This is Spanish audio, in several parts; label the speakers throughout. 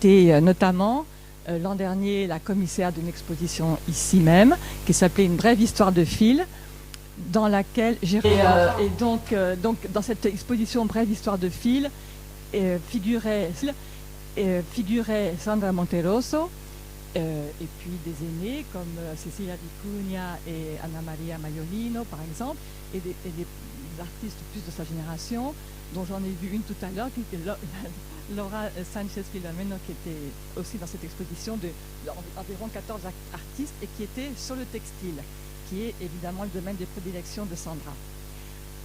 Speaker 1: été notamment l'an dernier la commissaire d'une exposition ici même qui s'appelait Une brève histoire de fil, dans laquelle j'ai et donc dans cette exposition Brève histoire de fil figurait Sandra Monterroso et puis des aînés comme Cecilia Vicuña et Anna Maria Maiolino par exemple, et des artistes plus de sa génération, dont j'en ai vu une tout à l'heure, qui était Laura Sanchez Filomeno, qui était aussi dans cette exposition d'environ 14 artistes et qui était sur le textile, qui est évidemment le domaine des prédilections de Sandra.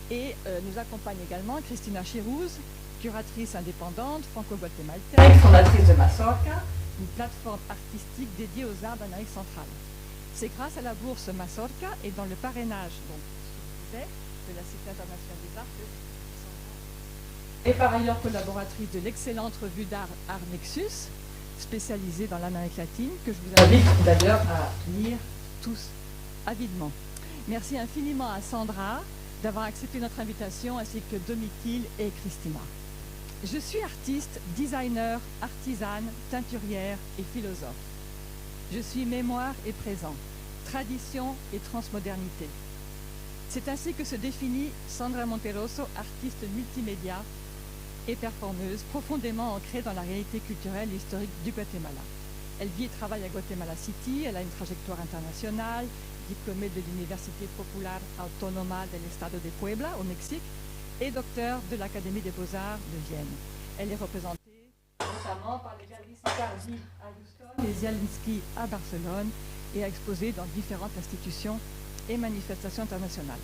Speaker 1: Et nous accompagne également Cristina Chirouz, curatrice indépendante, franco-guatémaltaise, fondatrice de Mazorca, une plateforme artistique dédiée aux arts d'Amérique centrale. C'est grâce à la bourse Mazorca et dans le parrainage de la Cité internationale des arts et par ailleurs collaboratrice de l'excellente revue d'art Art Nexus, spécialisée dans l'Amérique latine, que je vous invite d'ailleurs à lire tous avidement. Merci infiniment à Sandra d'avoir accepté notre invitation, ainsi que Domitille et Christina. Je suis artiste, designer, artisane, teinturière et philosophe. Je suis mémoire et présent, tradition et transmodernité. C'est ainsi que se définit Sandra Monterroso, artiste multimédia et performeuse, profondément ancrée dans la réalité culturelle et historique du Guatemala. Elle vit et travaille à Guatemala City, elle a une trajectoire internationale, diplômée de l'Université Popular Autónoma del Estado de Puebla, au Mexique, et docteur de l'Académie des Beaux-Arts de Vienne. Elle est représentée notamment par les galeries Sicardi à Houston et Zielinski à Barcelone et a exposé dans différentes institutions et manifestations internationales.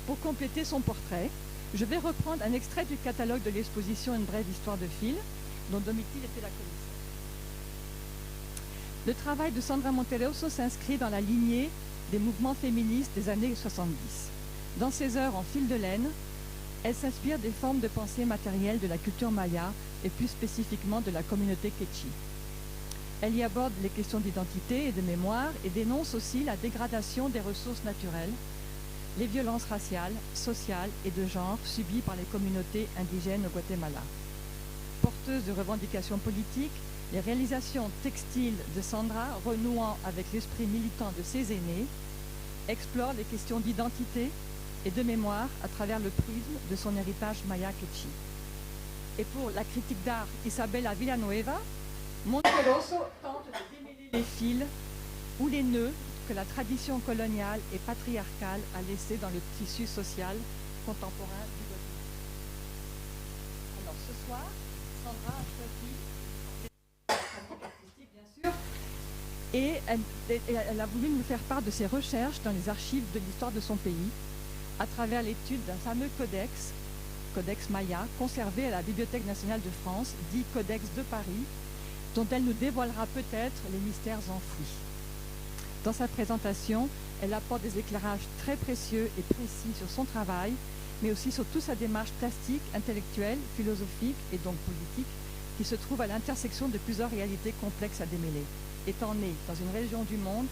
Speaker 1: Pour compléter son portrait, je vais reprendre un extrait du catalogue de l'exposition Une brève histoire de fil, dont Domitille était la commissaire. Le travail de Sandra Monterroso s'inscrit dans la lignée des mouvements féministes des années 70. Dans ses œuvres en fil de laine, elle s'inspire des formes de pensée matérielle de la culture maya et plus spécifiquement de la communauté quechua. Elle y aborde les questions d'identité et de mémoire et dénonce aussi la dégradation des ressources naturelles, les violences raciales, sociales et de genre subies par les communautés indigènes au Guatemala. Porteuse de revendications politiques, les réalisations textiles de Sandra, renouant avec l'esprit militant de ses aînés, explorent les questions d'identité et de mémoire à travers le prisme de son héritage maya quechua. Et pour la critique d'art Isabella Villanueva, Monterroso tente de démêler les fils ou les nœuds que la tradition coloniale et patriarcale a laissés dans le tissu social contemporain du Guatemala. Alors ce soir, Sandra a choisi la pratique artistique, bien sûr, et elle a voulu nous faire part de ses recherches dans les archives de l'histoire de son pays, à travers l'étude d'un fameux codex Maya, conservé à la Bibliothèque nationale de France, dit Codex de Paris, dont elle nous dévoilera peut-être les mystères enfouis. Dans sa présentation, elle apporte des éclairages très précieux et précis sur son travail, mais aussi sur toute sa démarche plastique, intellectuelle, philosophique et donc politique, qui se trouve à l'intersection de plusieurs réalités complexes à démêler, étant née dans une région du monde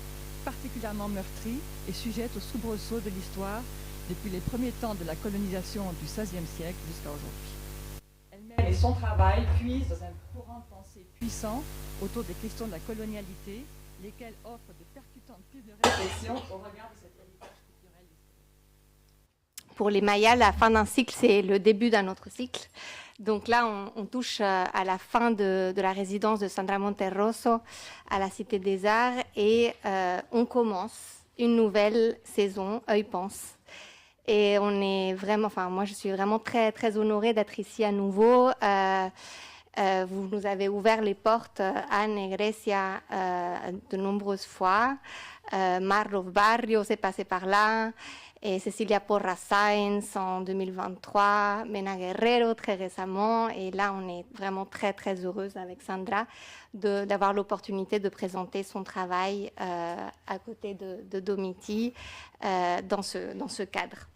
Speaker 1: particulièrement meurtrie et sujette aux soubresauts de l'histoire depuis les premiers temps de la colonisation du XVIe siècle jusqu'à aujourd'hui. Elle-même et son travail puisent dans un courant de pensée puissant autour des questions de la colonialité, lesquelles offrent de percutantes pistes de réflexion au regard de cet héritage culturel.
Speaker 2: Pour les Mayas, la fin d'un cycle, c'est le début d'un autre cycle. Donc là, on touche à la fin de la résidence de Sandra Monterroso à la Cité des Arts et on commence une nouvelle saison, Œil pense. Et on est vraiment, enfin moi je suis vraiment très très honorée d'être ici à nouveau. Vous nous avez ouvert les portes, Anne et Grecia, de nombreuses fois. Marlos Barrios est passé par là, et Cecilia Porras Sáenz en 2023, Mena Guerrero très récemment. Et là, on est vraiment très très heureuse avec Sandra d'avoir l'opportunité de présenter son travail à côté de Domitille dans ce cadre.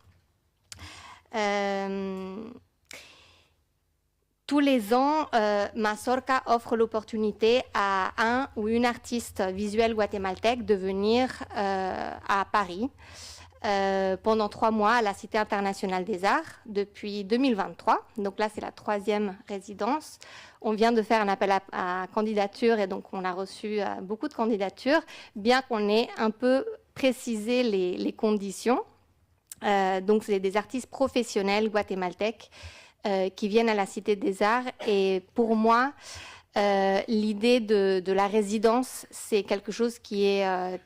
Speaker 2: Tous les ans, Mazorca offre l'opportunité à un ou une artiste visuelle guatémaltèque de venir à Paris pendant 3 mois à la Cité internationale des arts depuis 2023. Donc là, c'est la 3e résidence. On vient de faire un appel à candidature et donc on a reçu beaucoup de candidatures, bien qu'on ait un peu précisé les conditions. Donc c'est des artistes professionnels guatémaltèques qui viennent à la Cité des Arts. Et pour moi, l'idée de la résidence, c'est quelque chose qui est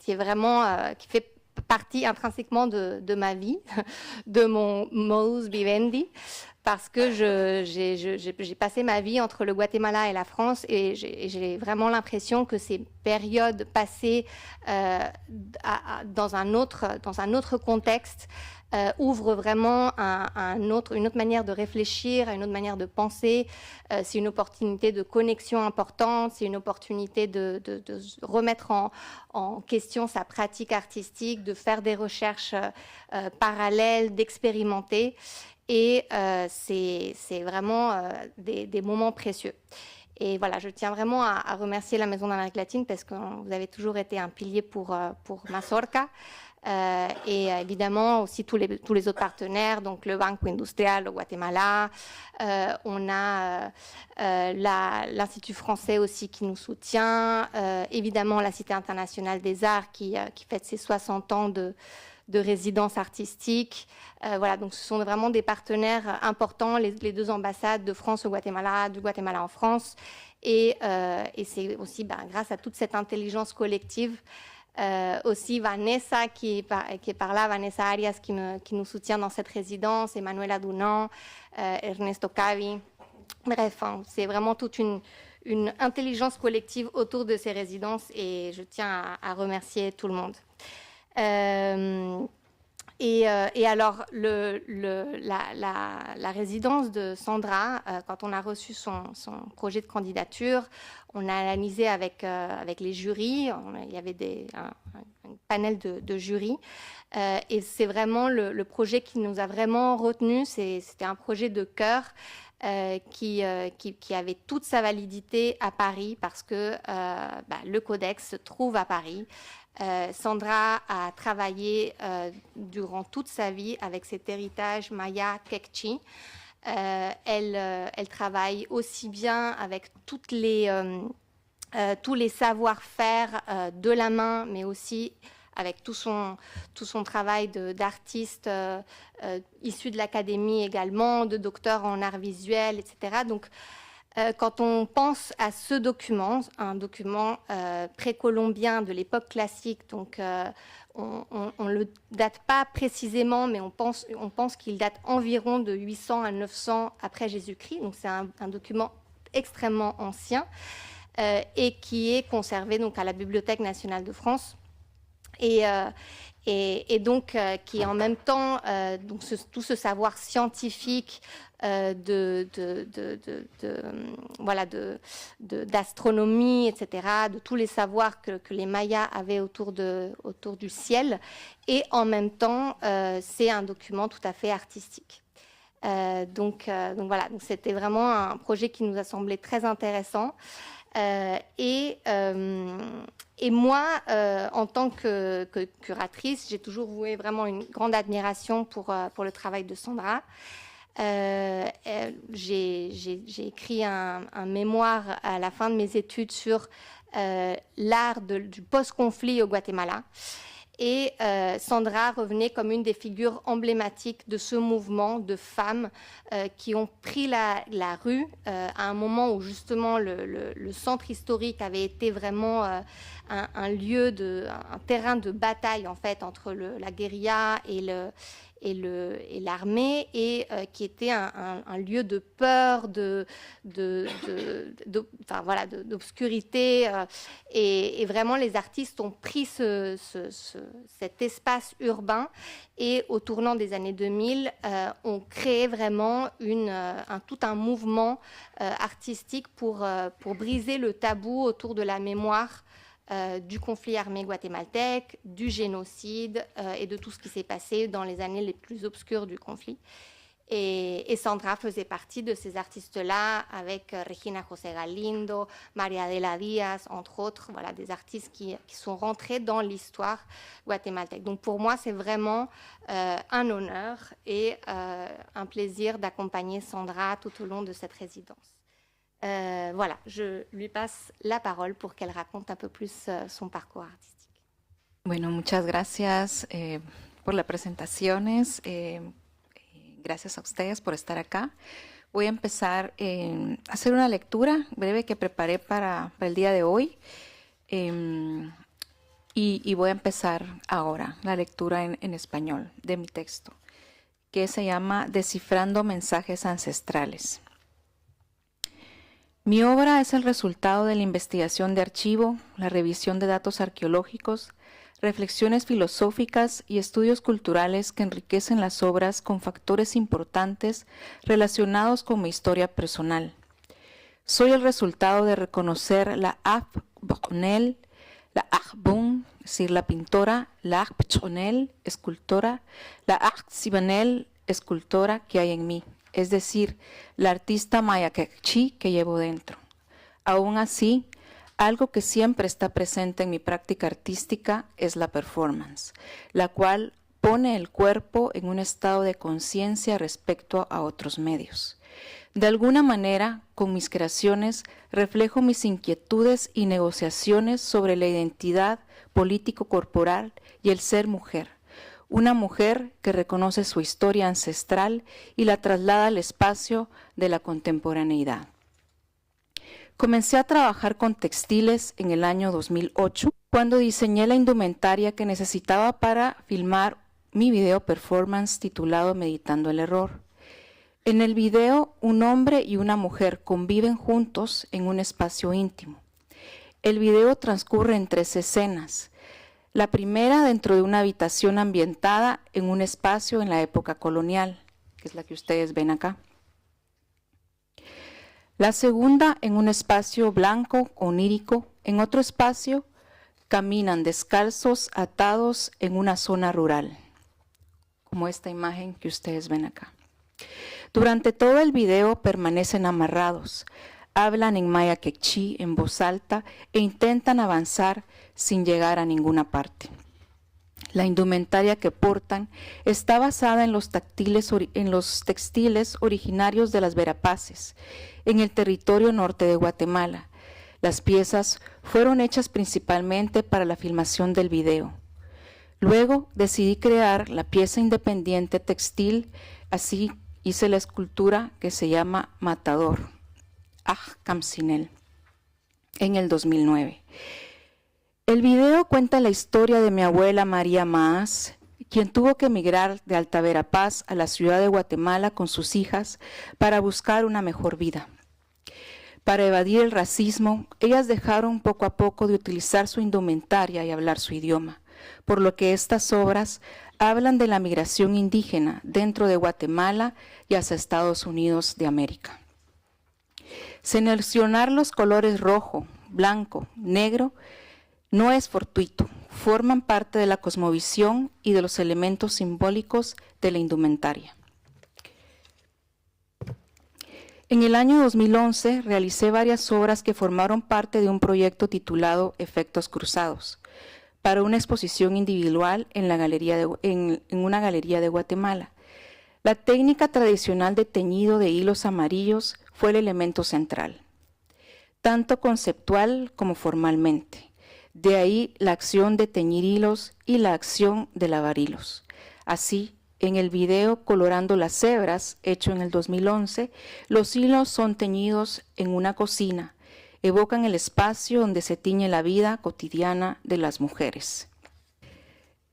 Speaker 2: vraiment, qui fait partie intrinsèquement de ma vie, de mon modus vivendi, parce que j'ai passé ma vie entre le Guatemala et la France et j'ai vraiment l'impression que ces périodes passées dans un autre contexte ouvre vraiment une autre manière de réfléchir, une autre manière de penser. C'est une opportunité de connexion importante, c'est une opportunité de remettre en question sa pratique artistique, de faire des recherches parallèles, d'expérimenter. Et c'est vraiment des moments précieux. Et voilà, je tiens vraiment à remercier la Maison d'Amérique latine parce que vous avez toujours été un pilier pour Mazorca. Et évidemment aussi tous les autres partenaires, donc le Banco Industrial au Guatemala, on a l'Institut français aussi qui nous soutient, évidemment la Cité internationale des arts qui fête ses 60 ans de résidence artistique. Voilà, donc ce sont vraiment des partenaires importants, les 2 ambassades de France au Guatemala, du Guatemala en France. Et c'est aussi grâce à toute cette intelligence collective. Aussi Vanessa qui est par là, Vanessa Arias qui nous soutient dans cette résidence, Emanuela Dunant, Ernesto Cavi. Bref, c'est vraiment toute une intelligence collective autour de ces résidences et je tiens à remercier tout le monde. Et alors, la résidence de Sandra, quand on a reçu son projet de candidature, on a analysé avec les jurys, il y avait un panel de jurys, et c'est vraiment le projet qui nous a vraiment retenus, c'était un projet de cœur qui avait toute sa validité à Paris parce que le Codex se trouve à Paris. Sandra a travaillé durant toute sa vie avec cet héritage maya Quechua. Elle travaille aussi bien avec tous les savoir-faire de la main, mais aussi avec tout son travail d'artiste issu de l'académie également, de docteur en arts visuels, etc. Donc, quand on pense à ce document, un document précolombien de l'époque classique, donc on ne le date pas précisément, mais on pense qu'il date environ de 800 à 900 après Jésus-Christ. Donc c'est un document extrêmement ancien et qui est conservé donc à la Bibliothèque nationale de France. Et donc qui est en même temps donc tout ce savoir scientifique d'astronomie, etc., de tous les savoirs que les Mayas avaient autour du ciel, et en même temps c'est un document tout à fait artistique. Donc voilà, donc c'était vraiment un projet qui nous a semblé très intéressant. Et moi, en tant que curatrice, j'ai toujours voué vraiment une grande admiration pour le travail de Sandra. J'ai écrit un mémoire à la fin de mes études sur l'art du post-conflit au Guatemala. Et Sandra revenait comme une des figures emblématiques de ce mouvement de femmes qui ont pris la rue à un moment où justement le centre historique avait été vraiment un lieu un terrain de bataille en fait entre la guérilla et l'armée, et qui était un lieu de peur, d'obscurité. Et vraiment, les artistes ont pris cet espace urbain et, au tournant des années 2000, ont créé vraiment tout un mouvement artistique pour briser le tabou autour de la mémoire du conflit armé guatémaltèque, du génocide et de tout ce qui s'est passé dans les années les plus obscures du conflit. Et Sandra faisait partie de ces artistes-là, avec Regina José Galindo, María Adela Díaz, entre autres, voilà, des artistes qui sont rentrés dans l'histoire guatémaltèque. Donc pour moi, c'est vraiment un honneur et un plaisir d'accompagner Sandra tout au long de cette résidence. Voilà, je lui passe la parole pour qu'elle raconte un peu plus son parcours artistique.
Speaker 3: Bueno, muchas gracias por las presentaciones. Gracias a ustedes por estar acá. Voy a empezar a hacer una lectura breve que preparé para el día de hoy. Y voy a empezar ahora la lectura en español de mi texto, que se llama Descifrando mensajes ancestrales. Mi obra es el resultado de la investigación de archivo, la revisión de datos arqueológicos, reflexiones filosóficas y estudios culturales que enriquecen las obras con factores importantes relacionados con mi historia personal. Soy el resultado de reconocer la Achbonel, la Achbun, es decir, la pintora, la Achbonel, escultora, la Achsibanel, escultora que hay en mí, es decir, la artista maya quechí que llevo dentro. Aún así, algo que siempre está presente en mi práctica artística es la performance, la cual pone el cuerpo en un estado de conciencia respecto a otros medios. De alguna manera, con mis creaciones, reflejo mis inquietudes y negociaciones sobre la identidad político-corporal y el ser mujer. Una mujer que reconoce su historia ancestral y la traslada al espacio de la contemporaneidad. Comencé a trabajar con textiles en el año 2008, cuando diseñé la indumentaria que necesitaba para filmar mi video performance titulado Meditando el Error. En el video, un hombre y una mujer conviven juntos en un espacio íntimo. El video transcurre en 3 escenas. La primera dentro de una habitación ambientada en un espacio en la época colonial, que es la que ustedes ven acá. La segunda en un espacio blanco, onírico. En otro espacio caminan descalzos, atados en una zona rural, como esta imagen que ustedes ven acá. Durante todo el video permanecen amarrados, hablan en maya quechí en voz alta e intentan avanzar sin llegar a ninguna parte. La indumentaria que portan está basada en los textiles originarios de las Verapaces, en el territorio norte de Guatemala. Las piezas fueron hechas principalmente para la filmación del video. Luego decidí crear la pieza independiente textil, así hice la escultura que se llama Matador, Camsinel, en el 2009. El video cuenta la historia de mi abuela María Maas, quien tuvo que emigrar de Alta Verapaz a la ciudad de Guatemala con sus hijas para buscar una mejor vida. Para evadir el racismo, ellas dejaron poco a poco de utilizar su indumentaria y hablar su idioma, por lo que estas obras hablan de la migración indígena dentro de Guatemala y hacia Estados Unidos de América. Seleccionar los colores rojo, blanco, negro no es fortuito, forman parte de la cosmovisión y de los elementos simbólicos de la indumentaria. En el año 2011 realicé varias obras que formaron parte de un proyecto titulado Efectos Cruzados, para una exposición individual en una galería de Guatemala. La técnica tradicional de teñido de hilos amarillos fue el elemento central, tanto conceptual como formalmente. De ahí la acción de teñir hilos y la acción de lavar hilos. Así, en el video Colorando las Hebras, hecho en el 2011, los hilos son teñidos en una cocina, evocan el espacio donde se tiñe la vida cotidiana de las mujeres.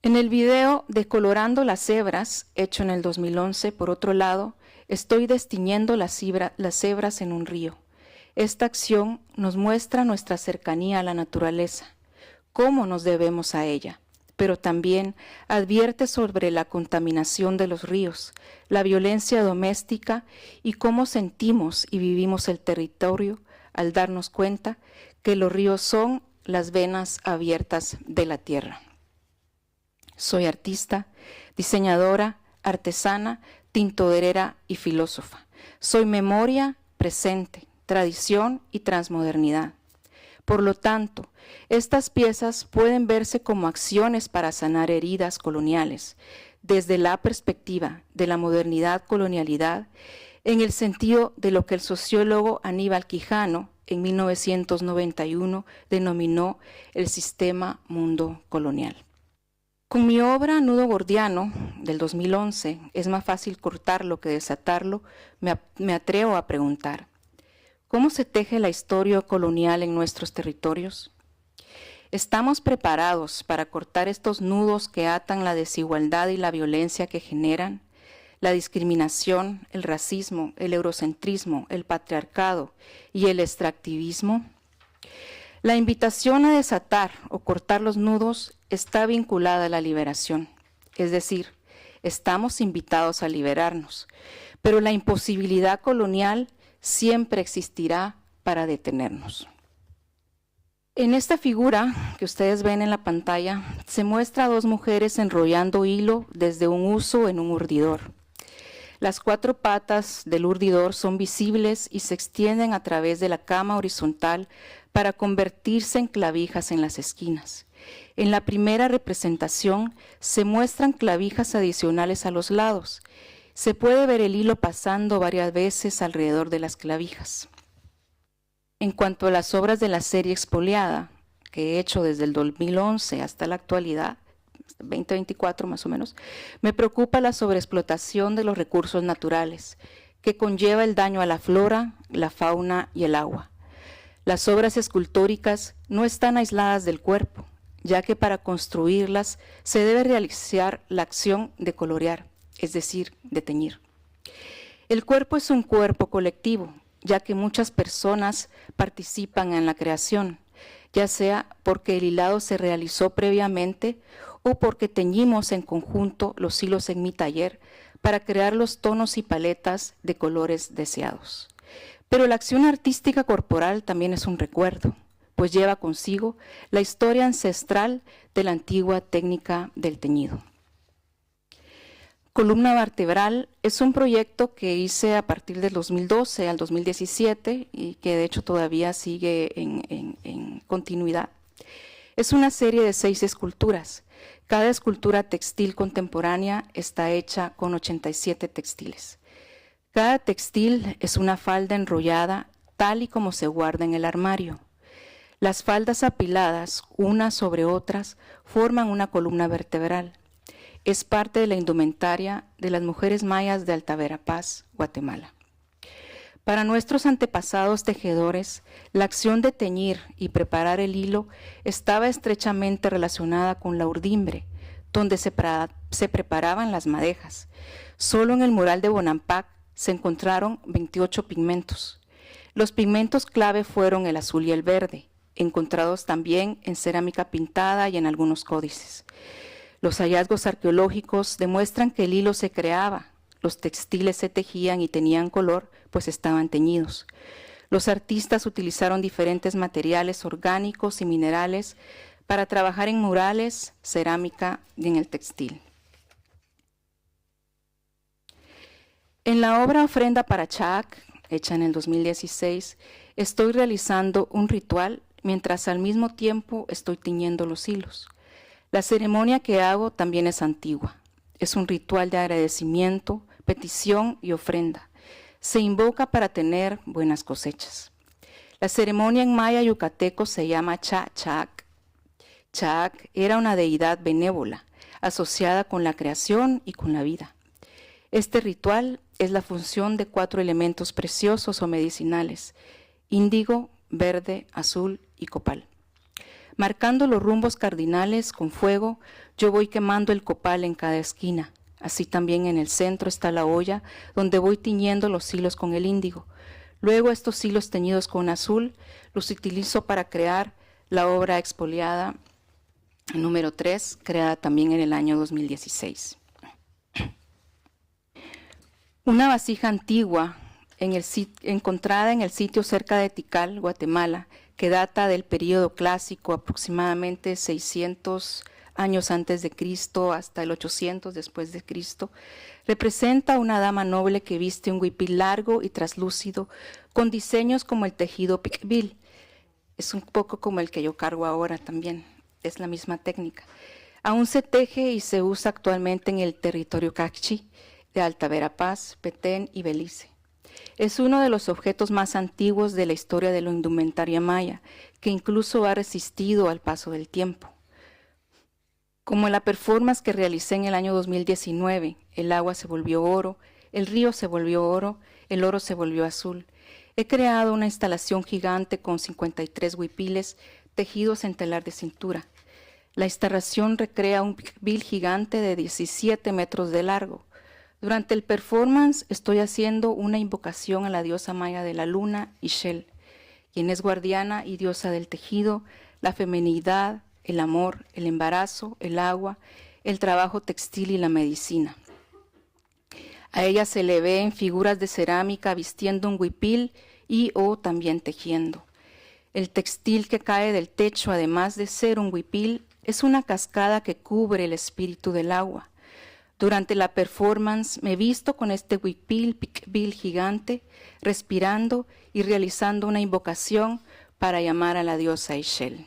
Speaker 3: En el video Decolorando las Hebras, hecho en el 2011, por otro lado, estoy destiñendo las hebras en un río. Esta acción nos muestra nuestra cercanía a la naturaleza, cómo nos debemos a ella, pero también advierte sobre la contaminación de los ríos, la violencia doméstica y cómo sentimos y vivimos el territorio al darnos cuenta que los ríos son las venas abiertas de la tierra. Soy artista, diseñadora, artesana, tintoderera y filósofa. Soy memoria, presente, tradición y transmodernidad. Por lo tanto, estas piezas pueden verse como acciones para sanar heridas coloniales, desde la perspectiva de la modernidad-colonialidad, en el sentido de lo que el sociólogo Aníbal Quijano en 1991 denominó el sistema mundo colonial. Con mi obra Nudo Gordiano, del 2011, es más fácil cortarlo que desatarlo, me atrevo a preguntar, ¿cómo se teje la historia colonial en nuestros territorios? ¿Estamos preparados para cortar estos nudos que atan la desigualdad y la violencia que generan? La discriminación, el racismo, el eurocentrismo, el patriarcado y el extractivismo. La invitación a desatar o cortar los nudos está vinculada a la liberación, es decir, estamos invitados a liberarnos, pero la imposibilidad colonial siempre existirá para detenernos. En esta figura que ustedes ven en la pantalla se muestra a dos mujeres enrollando hilo desde un huso en un urdidor. Las 4 patas del urdidor son visibles y se extienden a través de la cama horizontal para convertirse en clavijas en las esquinas. En la primera representación se muestran clavijas adicionales a los lados. Se puede ver el hilo pasando varias veces alrededor de las clavijas. En cuanto a las obras de la serie Expoliada, que he hecho desde el 2011 hasta la actualidad, 2024 más o menos, me preocupa la sobreexplotación de los recursos naturales, que conlleva el daño a la flora, la fauna y el agua. Las obras escultóricas no están aisladas del cuerpo, ya que para construirlas se debe realizar la acción de colorear, es decir, de teñir. El cuerpo es un cuerpo colectivo, ya que muchas personas participan en la creación, ya sea porque el hilado se realizó previamente o porque teñimos en conjunto los hilos en mi taller para crear los tonos y paletas de colores deseados. Pero la acción artística corporal también es un recuerdo, pues lleva consigo la historia ancestral de la antigua técnica del teñido. Columna vertebral es un proyecto que hice a partir del 2012 al 2017 y que de hecho todavía sigue en continuidad. Es una serie de 6 esculturas. Cada escultura textil contemporánea está hecha con 87 textiles. Cada textil es una falda enrollada tal y como se guarda en el armario. Las faldas apiladas, unas sobre otras, forman una columna vertebral. Es parte de la indumentaria de las mujeres mayas de Alta Verapaz, Guatemala. Para nuestros antepasados tejedores, la acción de teñir y preparar el hilo estaba estrechamente relacionada con la urdimbre, donde se preparaban las madejas. Solo en el mural de Bonampak se encontraron 28 pigmentos. Los pigmentos clave fueron el azul y el verde, encontrados también en cerámica pintada y en algunos códices. Los hallazgos arqueológicos demuestran que el hilo se creaba, los textiles se tejían y tenían color, pues estaban teñidos. Los artistas utilizaron diferentes materiales orgánicos y minerales para trabajar en murales, cerámica y en el textil. En la obra Ofrenda para Chac, hecha en el 2016, estoy realizando un ritual mientras al mismo tiempo estoy tiñendo los hilos. La ceremonia que hago también es antigua. Es un ritual de agradecimiento, petición y ofrenda. Se invoca para tener buenas cosechas. La ceremonia en maya yucateco se llama Chac. Chac era una deidad benévola, asociada con la creación y con la vida. Este ritual es la función de 4 elementos preciosos o medicinales: índigo, verde, azul y copal. Marcando los rumbos cardinales con fuego, yo voy quemando el copal en cada esquina. Así también en el centro está la olla, donde voy tiñendo los hilos con el índigo. Luego estos hilos teñidos con azul los utilizo para crear la obra expoliada número 3, creada también en el año 2016. Una vasija antigua encontrada en el sitio cerca de Tikal, Guatemala, que data del período clásico, aproximadamente 600 años antes de Cristo hasta el 800 después de Cristo, representa a una dama noble que viste un huipil largo y traslúcido con diseños como el tejido piqubil. Es un poco como el que yo cargo ahora también, es la misma técnica. Aún se teje y se usa actualmente en el territorio Kaqchi de Alta Verapaz, Petén y Belice. Es uno de los objetos más antiguos de la historia de la indumentaria maya, que incluso ha resistido al paso del tiempo. Como en la performance que realicé en el año 2019, el agua se volvió oro, el río se volvió oro, el oro se volvió azul. He creado una instalación gigante con 53 huipiles tejidos en telar de cintura. La instalación recrea un piqubil gigante de 17 metros de largo. Durante el performance estoy haciendo una invocación a la diosa maya de la luna, Ixchel, quien es guardiana y diosa del tejido, la feminidad, el amor, el embarazo, el agua, el trabajo textil y la medicina. A ella se le ve en figuras de cerámica vistiendo un huipil y o también tejiendo. El textil que cae del techo, además de ser un huipil, es una cascada que cubre el espíritu del agua. Durante la performance me he visto con este huipil, piqubil gigante, respirando y realizando una invocación para llamar a la diosa Ixchel.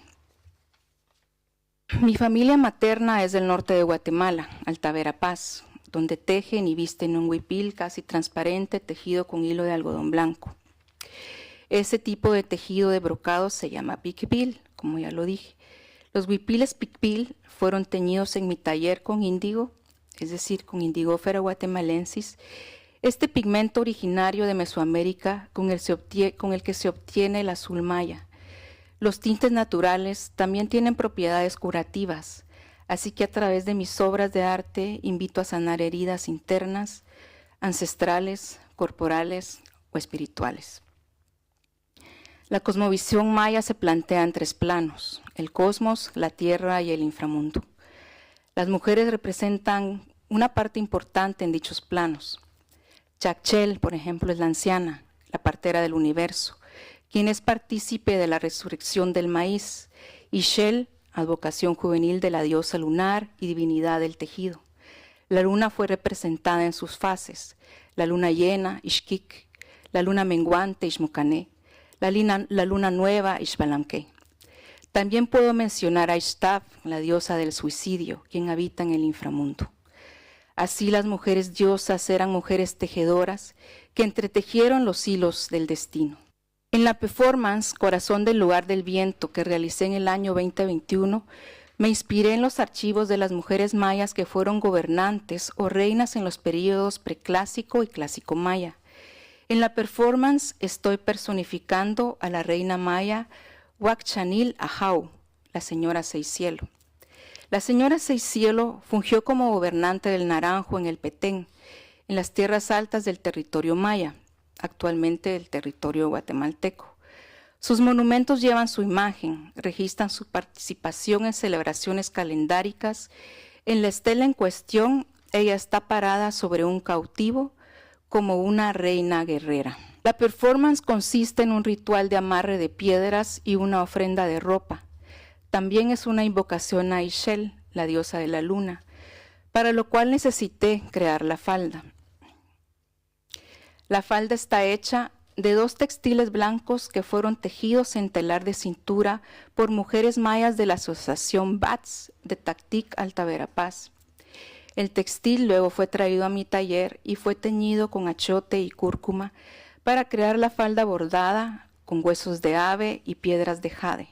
Speaker 3: Mi familia materna es del norte de Guatemala, Alta Verapaz, donde tejen y visten un huipil casi transparente tejido con hilo de algodón blanco. Ese tipo de tejido de brocado se llama piqubil, como ya lo dije. Los huipiles piqubil fueron teñidos en mi taller con índigo, es decir, con Indigofera guatemalensis, este pigmento originario de Mesoamérica con el que se obtiene el azul maya. Los tintes naturales también tienen propiedades curativas, así que a través de mis obras de arte invito a sanar heridas internas, ancestrales, corporales o espirituales. La cosmovisión maya se plantea en 3 planos: el cosmos, la tierra y el inframundo. Las mujeres representan una parte importante en dichos planos. Chakchel, por ejemplo, es la anciana, la partera del universo, quien es partícipe de la resurrección del maíz. Ixchel, advocación juvenil de la diosa lunar y divinidad del tejido. La luna fue representada en sus fases: la luna llena, Ixquic, la luna menguante, Ixmocané, la luna nueva, Ixbalanqué. También puedo mencionar a Ixtab, la diosa del suicidio, quien habita en el inframundo. Así las mujeres diosas eran mujeres tejedoras que entretejieron los hilos del destino. En la performance Corazón del lugar del viento que realicé en el año 2021, me inspiré en los archivos de las mujeres mayas que fueron gobernantes o reinas en los períodos preclásico y clásico maya. En la performance estoy personificando a la reina maya Huachanil Ajau, la señora Seis Cielo. La señora Seis Cielo fungió como gobernante del Naranjo en el Petén, en las tierras altas del territorio maya, actualmente el territorio guatemalteco. Sus monumentos llevan su imagen, registran su participación en celebraciones calendáricas. En la estela en cuestión, ella está parada sobre un cautivo como una reina guerrera. La performance consiste en un ritual de amarre de piedras y una ofrenda de ropa. También es una invocación a Ixchel, la diosa de la luna, para lo cual necesité crear la falda. La falda está hecha de 2 textiles blancos que fueron tejidos en telar de cintura por mujeres mayas de la asociación BATS de Tactic Alta Verapaz. El textil luego fue traído a mi taller y fue teñido con achiote y cúrcuma para crear la falda bordada con huesos de ave y piedras de jade.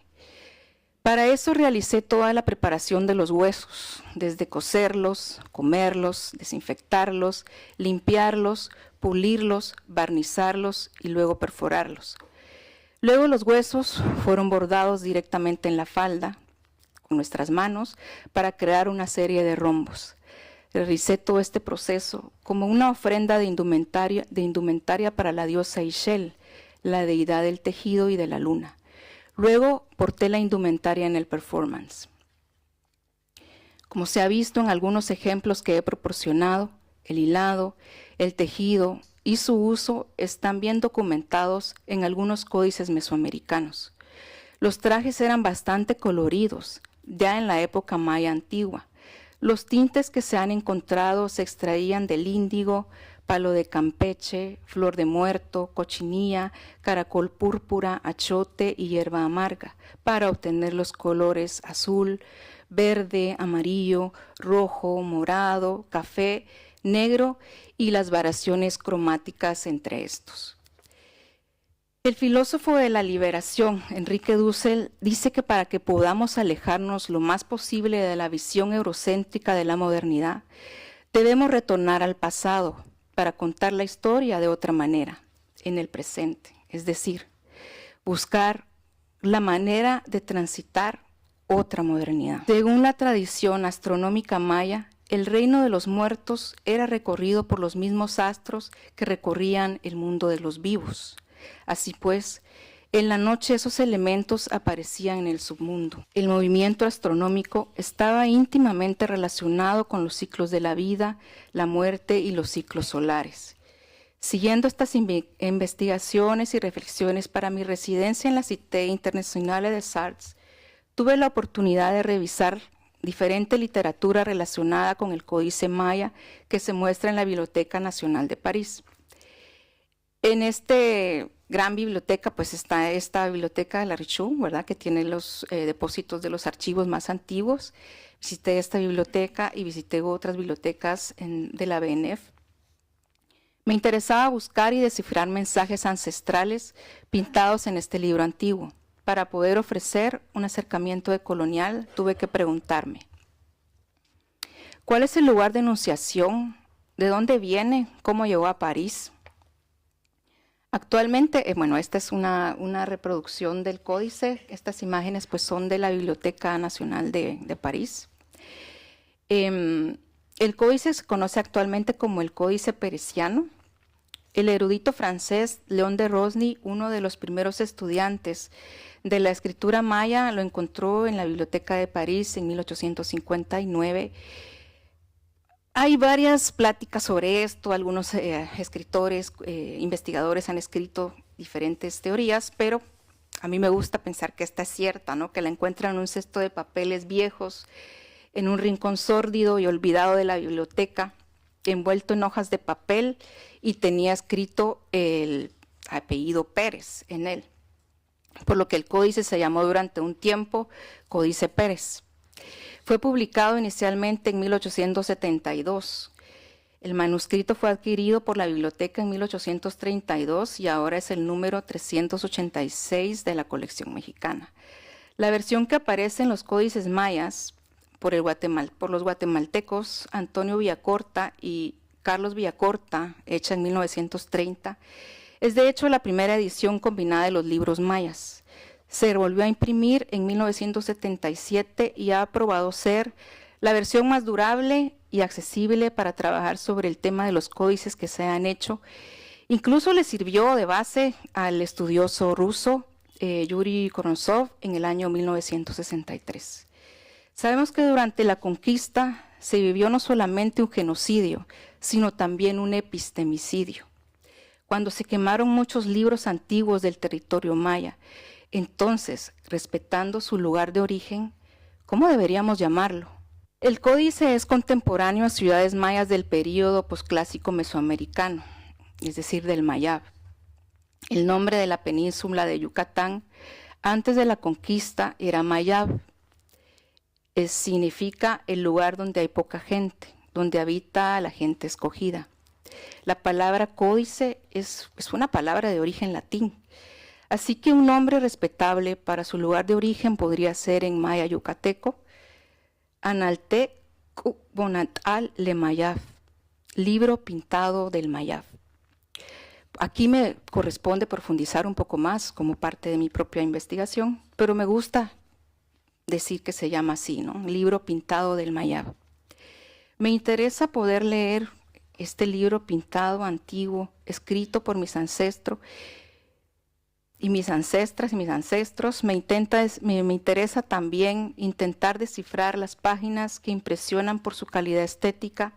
Speaker 3: Para eso realicé toda la preparación de los huesos, desde cocerlos, comerlos, desinfectarlos, limpiarlos, pulirlos, barnizarlos y luego perforarlos. Luego los huesos fueron bordados directamente en la falda con nuestras manos para crear una serie de rombos. Realicé todo este proceso como una ofrenda de indumentaria para la diosa Ixchel, la deidad del tejido y de la luna. Luego porté la indumentaria en el performance. Como se ha visto en algunos ejemplos que he proporcionado, el hilado, el tejido y su uso están bien documentados en algunos códices mesoamericanos. Los trajes eran bastante coloridos, ya en la época maya antigua. Los tintes que se han encontrado se extraían del índigo, palo de Campeche, flor de muerto, cochinilla, caracol púrpura, achote y hierba amarga, para obtener los colores azul, verde, amarillo, rojo, morado, café, negro y las variaciones cromáticas entre estos. El filósofo de la liberación, Enrique Dussel, dice que para que podamos alejarnos lo más posible de la visión eurocéntrica de la modernidad, debemos retornar al pasado para contar la historia de otra manera, en el presente, es decir, buscar la manera de transitar otra modernidad. Según la tradición astronómica maya, el reino de los muertos era recorrido por los mismos astros que recorrían el mundo de los vivos. Así pues, en la noche esos elementos aparecían en el submundo. El movimiento astronómico estaba íntimamente relacionado con los ciclos de la vida, la muerte y los ciclos solares. Siguiendo estas investigaciones y reflexiones para mi residencia en la Cité Internationale des Arts, tuve la oportunidad de revisar diferente literatura relacionada con el Códice Maya que se muestra en la Biblioteca Nacional de París. En esta gran biblioteca, pues está esta biblioteca de la Richou, ¿verdad?, que tiene los depósitos de los archivos más antiguos. Visité esta biblioteca y visité otras bibliotecas de la BNF. Me interesaba buscar y descifrar mensajes ancestrales pintados en este libro antiguo. Para poder ofrecer un acercamiento decolonial, tuve que preguntarme, ¿cuál es el lugar de enunciación? ¿De dónde viene? ¿Cómo llegó a París? Actualmente, bueno, esta es una reproducción del códice. Estas imágenes pues son de la Biblioteca Nacional de París. El códice se conoce actualmente como el Códice Peresiano. El erudito francés Léon de Rosny, uno de los primeros estudiantes de la escritura maya, lo encontró en la Biblioteca de París en 1859. Hay varias pláticas sobre esto, algunos escritores, investigadores han escrito diferentes teorías, pero a mí me gusta pensar que esta es cierta, ¿no?, que la encuentran en un cesto de papeles viejos, en un rincón sórdido y olvidado de la biblioteca, envuelto en hojas de papel, y tenía escrito el apellido Pérez en él, por lo que el códice se llamó durante un tiempo Códice Pérez. Fue publicado inicialmente en 1872. El manuscrito fue adquirido por la biblioteca en 1832 y ahora es el número 386 de la colección mexicana. La versión que aparece en los códices mayas por los guatemaltecos Antonio Villacorta y Carlos Villacorta, hecha en 1930, es de hecho la primera edición combinada de los libros mayas. Se volvió a imprimir en 1977 y ha probado ser la versión más durable y accesible para trabajar sobre el tema de los códices que se han hecho. Incluso le sirvió de base al estudioso ruso Yuri Korontsov en el año 1963. Sabemos que durante la conquista se vivió no solamente un genocidio, sino también un epistemicidio. Cuando se quemaron muchos libros antiguos del territorio maya, entonces, respetando su lugar de origen, ¿cómo deberíamos llamarlo? El códice es contemporáneo a ciudades mayas del período posclásico mesoamericano, es decir, del Mayab. El nombre de la península de Yucatán antes de la conquista era Mayab. Significa el lugar donde hay poca gente, donde habita la gente escogida. La palabra códice es una palabra de origen latín. Así que un nombre respetable para su lugar de origen podría ser en maya yucateco, Analte Bonatal le Mayab, libro pintado del Mayab. Aquí me corresponde profundizar un poco más como parte de mi propia investigación, pero me gusta decir que se llama así, ¿no? Libro pintado del Mayab. Me interesa poder leer este libro pintado antiguo, escrito por mis ancestros, y mis ancestras y mis ancestros. Me interesa también intentar descifrar las páginas que impresionan por su calidad estética,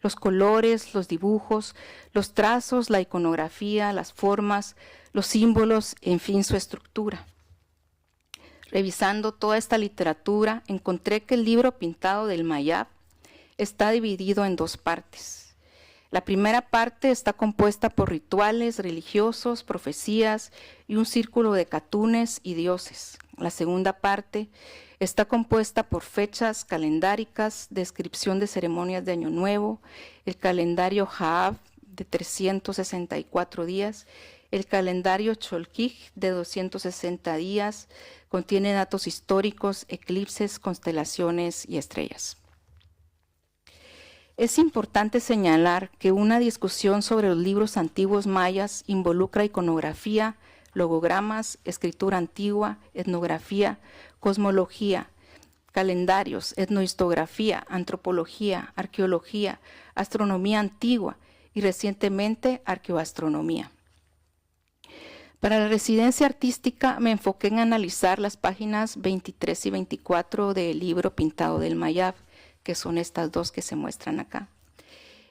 Speaker 3: los colores, los dibujos, los trazos, la iconografía, las formas, los símbolos, en fin, su estructura. Revisando toda esta literatura, encontré que el libro pintado del Mayab está dividido en dos partes. La primera parte está compuesta por rituales religiosos, profecías y un círculo de catunes y dioses. La segunda parte está compuesta por fechas calendáricas, descripción de ceremonias de Año Nuevo, el calendario Jaab de 364 días, el calendario Cholquij de 260 días, contiene datos históricos, eclipses, constelaciones y estrellas. Es importante señalar que una discusión sobre los libros antiguos mayas involucra iconografía, logogramas, escritura antigua, etnografía, cosmología, calendarios, etnohistografía, antropología, arqueología, astronomía antigua y recientemente arqueoastronomía. Para la residencia artística me enfoqué en analizar las páginas 23 y 24 del libro pintado del Mayab, que son estas dos que se muestran acá.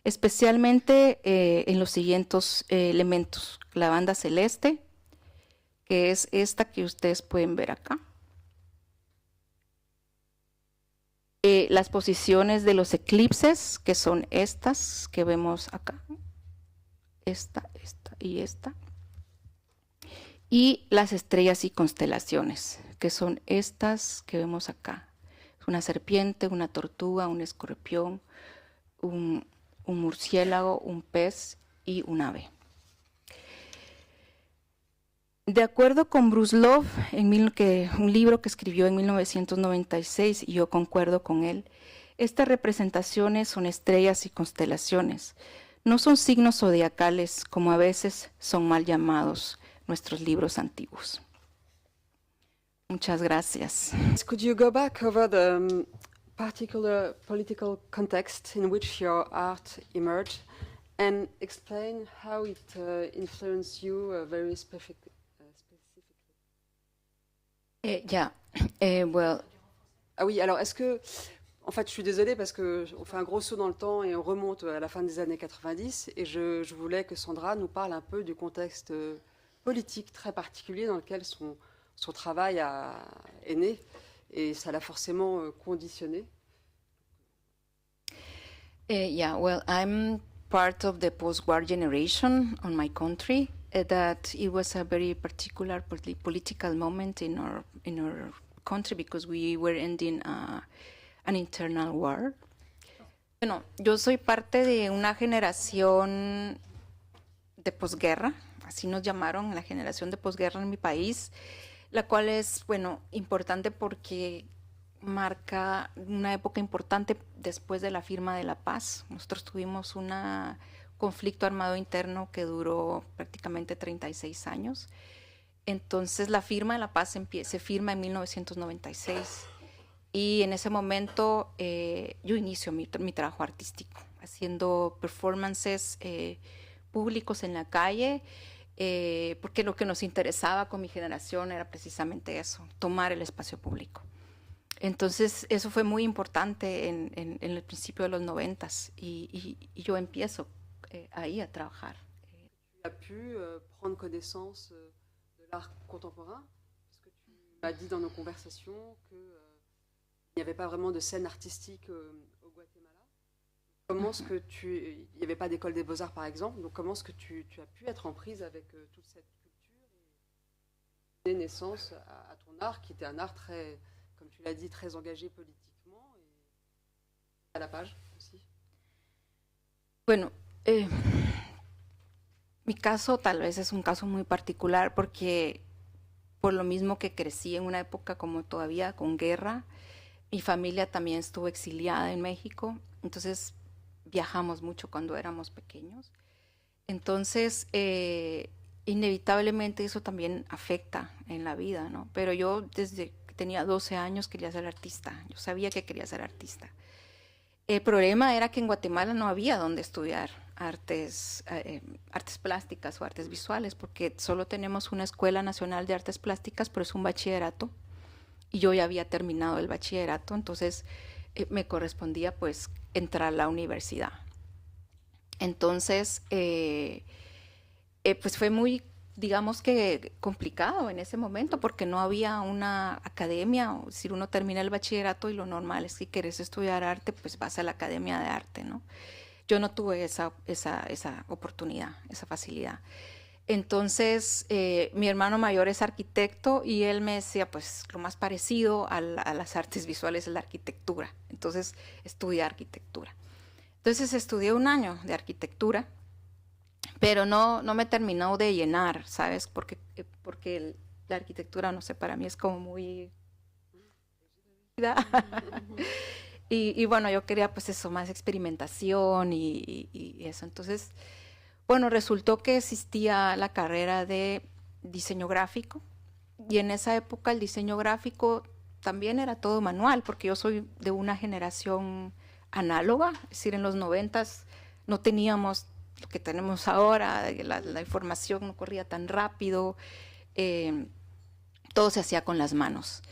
Speaker 3: Especialmente en los siguientes elementos. La banda celeste, que es esta que ustedes pueden ver acá. Las posiciones de los eclipses, que son estas que vemos acá. Esta y esta. Y las estrellas y constelaciones, que son estas que vemos acá. Una serpiente, una tortuga, un escorpión, un murciélago, un pez y un ave. De acuerdo con Bruce Love, un libro que escribió en 1996, y yo concuerdo con él, estas representaciones son estrellas y constelaciones. No son signos zodiacales, como a veces son mal llamados nuestros libros antiguos. Muchas gracias.
Speaker 4: Could you go back over the particular political context in which your art emerged and explain how it influenced you very specifically?
Speaker 3: Well.
Speaker 4: Ah oui, alors est-ce que, en fait je suis désolée parce qu'on fait un gros saut dans le temps et on remonte à la fin des années 90 et je voulais que Sandra nous parle un peu du contexte politique très particulier dans lequel son travail est né et ça l'a forcément conditionné.
Speaker 3: Well, I'm part of the post-war generation on my country. That it was a very particular political moment in our country because we were ending an internal war. Bueno, yo soy parte de una generación de posguerra, así nos llamaron, la generación de posguerra en mi país, la cual es, bueno, importante porque marca una época importante después de la firma de la paz. Nosotros tuvimos un conflicto armado interno que duró prácticamente 36 años. Entonces la firma de la paz se firma en 1996 y en ese momento yo inicio mi trabajo artístico haciendo performances públicos en la calle, porque lo que nos interesaba con mi generación era precisamente eso, tomar el espacio público. Entonces eso fue muy importante en el principio de los 90s y yo empiezo ahí a trabajar.
Speaker 4: Tu as pu prendre connaissance de l'art contemporain, parce que tu m'as dit dans nos conversations qu'il n'y avait pas vraiment de scène artistique au Guatemala. Comment est-ce que il n'y avait pas d'école des beaux-arts par exemple, donc comment est-ce que tu as pu être en prise avec toute cette culture et donner naissance à ton art, qui était un art très, comme tu l'as dit, très engagé politiquement et à la page aussi?
Speaker 3: Bueno, mi caso tal vez es un caso muy particular porque por lo mismo que crecí en una época como todavía con guerra, mi familia también estuvo exiliada en México, entonces viajamos mucho cuando éramos pequeños. Entonces, inevitablemente eso también afecta en la vida, ¿no? Pero yo desde que tenía 12 años quería ser artista, yo sabía que quería ser artista. El problema era que en Guatemala no había donde estudiar artes plásticas o artes visuales, porque solo tenemos una Escuela Nacional de Artes Plásticas, pero es un bachillerato, y yo ya había terminado el bachillerato, entonces me correspondía pues entrar a la universidad. Entonces, pues fue muy digamos que complicado en ese momento porque no había una academia, o decir, uno termina el bachillerato y lo normal es que quieres estudiar arte, pues vas a la academia de arte, ¿no? Yo no tuve esa oportunidad, esa facilidad. Entonces, mi hermano mayor es arquitecto y él me decía, pues lo más parecido a las artes visuales es la arquitectura. Entonces, estudié arquitectura. Entonces, estudié un año de arquitectura, pero no me terminó de llenar, ¿sabes? Porque la arquitectura, no sé, para mí es como muy... y bueno, yo quería pues eso, más experimentación y eso. Entonces, bueno, resultó que existía la carrera de diseño gráfico y en esa época el diseño gráfico también era todo manual, porque yo soy de una generación análoga, es decir, en los 90s no teníamos lo que tenemos ahora, la información no corría tan rápido, todo se hacía con las manos.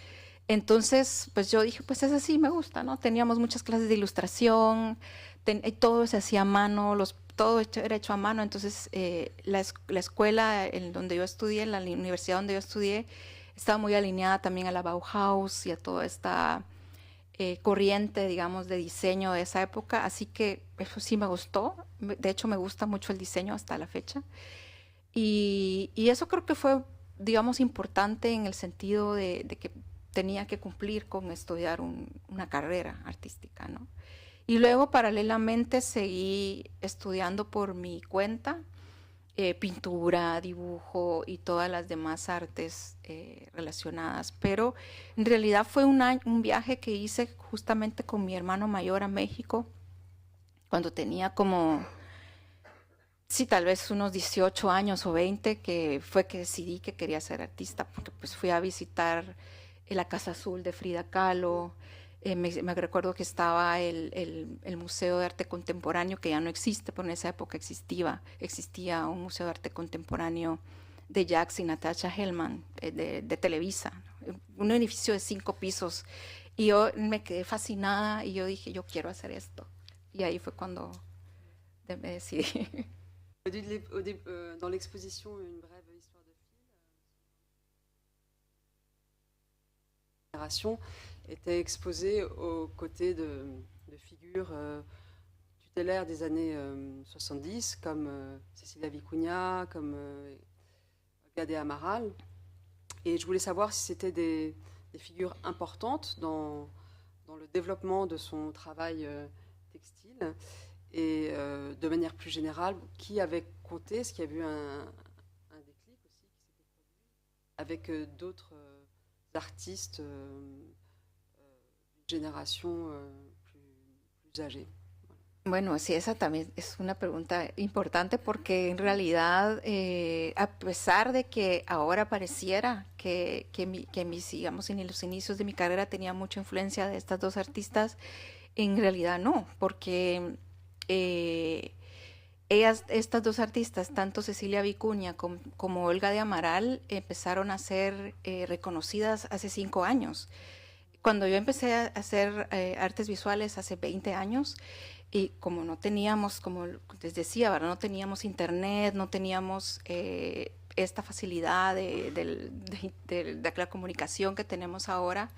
Speaker 3: Entonces, pues yo dije, pues ese sí me gusta, ¿no? Teníamos muchas clases de ilustración, todo se hacía a mano, todo era hecho a mano. Entonces, la escuela en donde yo estudié, la universidad donde yo estudié, estaba muy alineada también a la Bauhaus y a toda esta corriente, digamos, de diseño de esa época. Así que eso sí me gustó. De hecho, me gusta mucho el diseño hasta la fecha. Y eso creo que fue, digamos, importante en el sentido de que tenía que cumplir con estudiar una carrera artística, ¿no? Y luego, paralelamente, seguí estudiando por mi cuenta pintura, dibujo y todas las demás artes relacionadas. Pero en realidad fue un viaje que hice justamente con mi hermano mayor a México, cuando tenía como, sí, tal vez unos 18 años o 20, que fue que decidí que quería ser artista, porque pues fui a visitar la Casa Azul de Frida Kahlo. Me recuerdo que estaba el Museo de Arte Contemporáneo, que ya no existe, pero en esa época existía un Museo de Arte Contemporáneo de Jacques y Natasha Hellman, de Televisa, un edificio de 5 pisos. Y yo me quedé fascinada y yo dije, yo quiero hacer esto. Y ahí fue cuando me decidí.
Speaker 4: Dans l'exposition Une brève histoire de fille, était exposée aux côtés de figures tutélaires des années 70, comme Cecilia Vicuña, comme Gade Amaral. Et je voulais savoir si c'était des figures importantes dans le développement de son travail textile et de manière plus générale, qui avait compté, est-ce qu'il y a eu un déclic aussi qui s'était produit avec d'autres artistes generación plus âgée.
Speaker 3: Bueno, sí, esa también es una pregunta importante porque en realidad, a pesar de que ahora pareciera que digamos, en los inicios de mi carrera tenía mucha influencia de estas dos artistas, en realidad no, porque estas dos artistas, tanto Cecilia Vicuña como Olga de Amaral, empezaron a ser reconocidas hace 5 años. Cuando yo empecé a hacer artes visuales hace 20 años, y como no teníamos, como les decía, ¿verdad? No teníamos internet, no teníamos esta facilidad de la comunicación que tenemos ahora,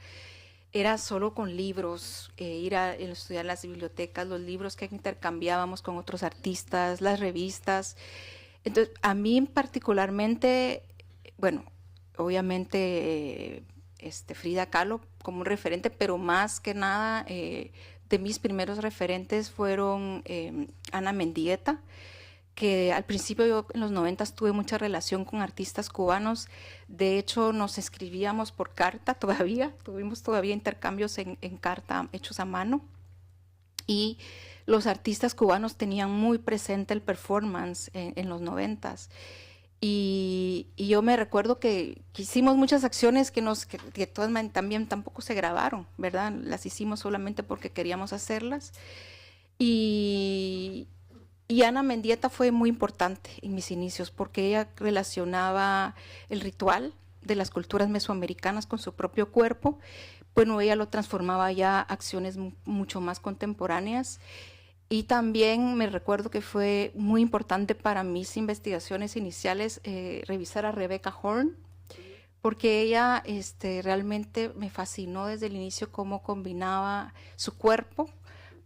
Speaker 3: era solo con libros, ir a estudiar las bibliotecas, los libros que intercambiábamos con otros artistas, las revistas. Entonces, a mí particularmente, bueno, obviamente Frida Kahlo como un referente, pero más que nada de mis primeros referentes fueron Ana Mendieta, que al principio yo en los 90s tuve mucha relación con artistas cubanos. De hecho, nos escribíamos por carta tuvimos todavía intercambios en carta hechos a mano. Y los artistas cubanos tenían muy presente el performance en los 90s. Y yo me recuerdo que hicimos muchas acciones que de todas maneras también tampoco se grabaron, ¿verdad? Las hicimos solamente porque queríamos hacerlas. Y Ana Mendieta fue muy importante en mis inicios porque ella relacionaba el ritual de las culturas mesoamericanas con su propio cuerpo. Bueno, ella lo transformaba ya a acciones mucho más contemporáneas. Y también me recuerdo que fue muy importante para mis investigaciones iniciales revisar a Rebecca Horn, porque ella realmente me fascinó desde el inicio cómo combinaba su cuerpo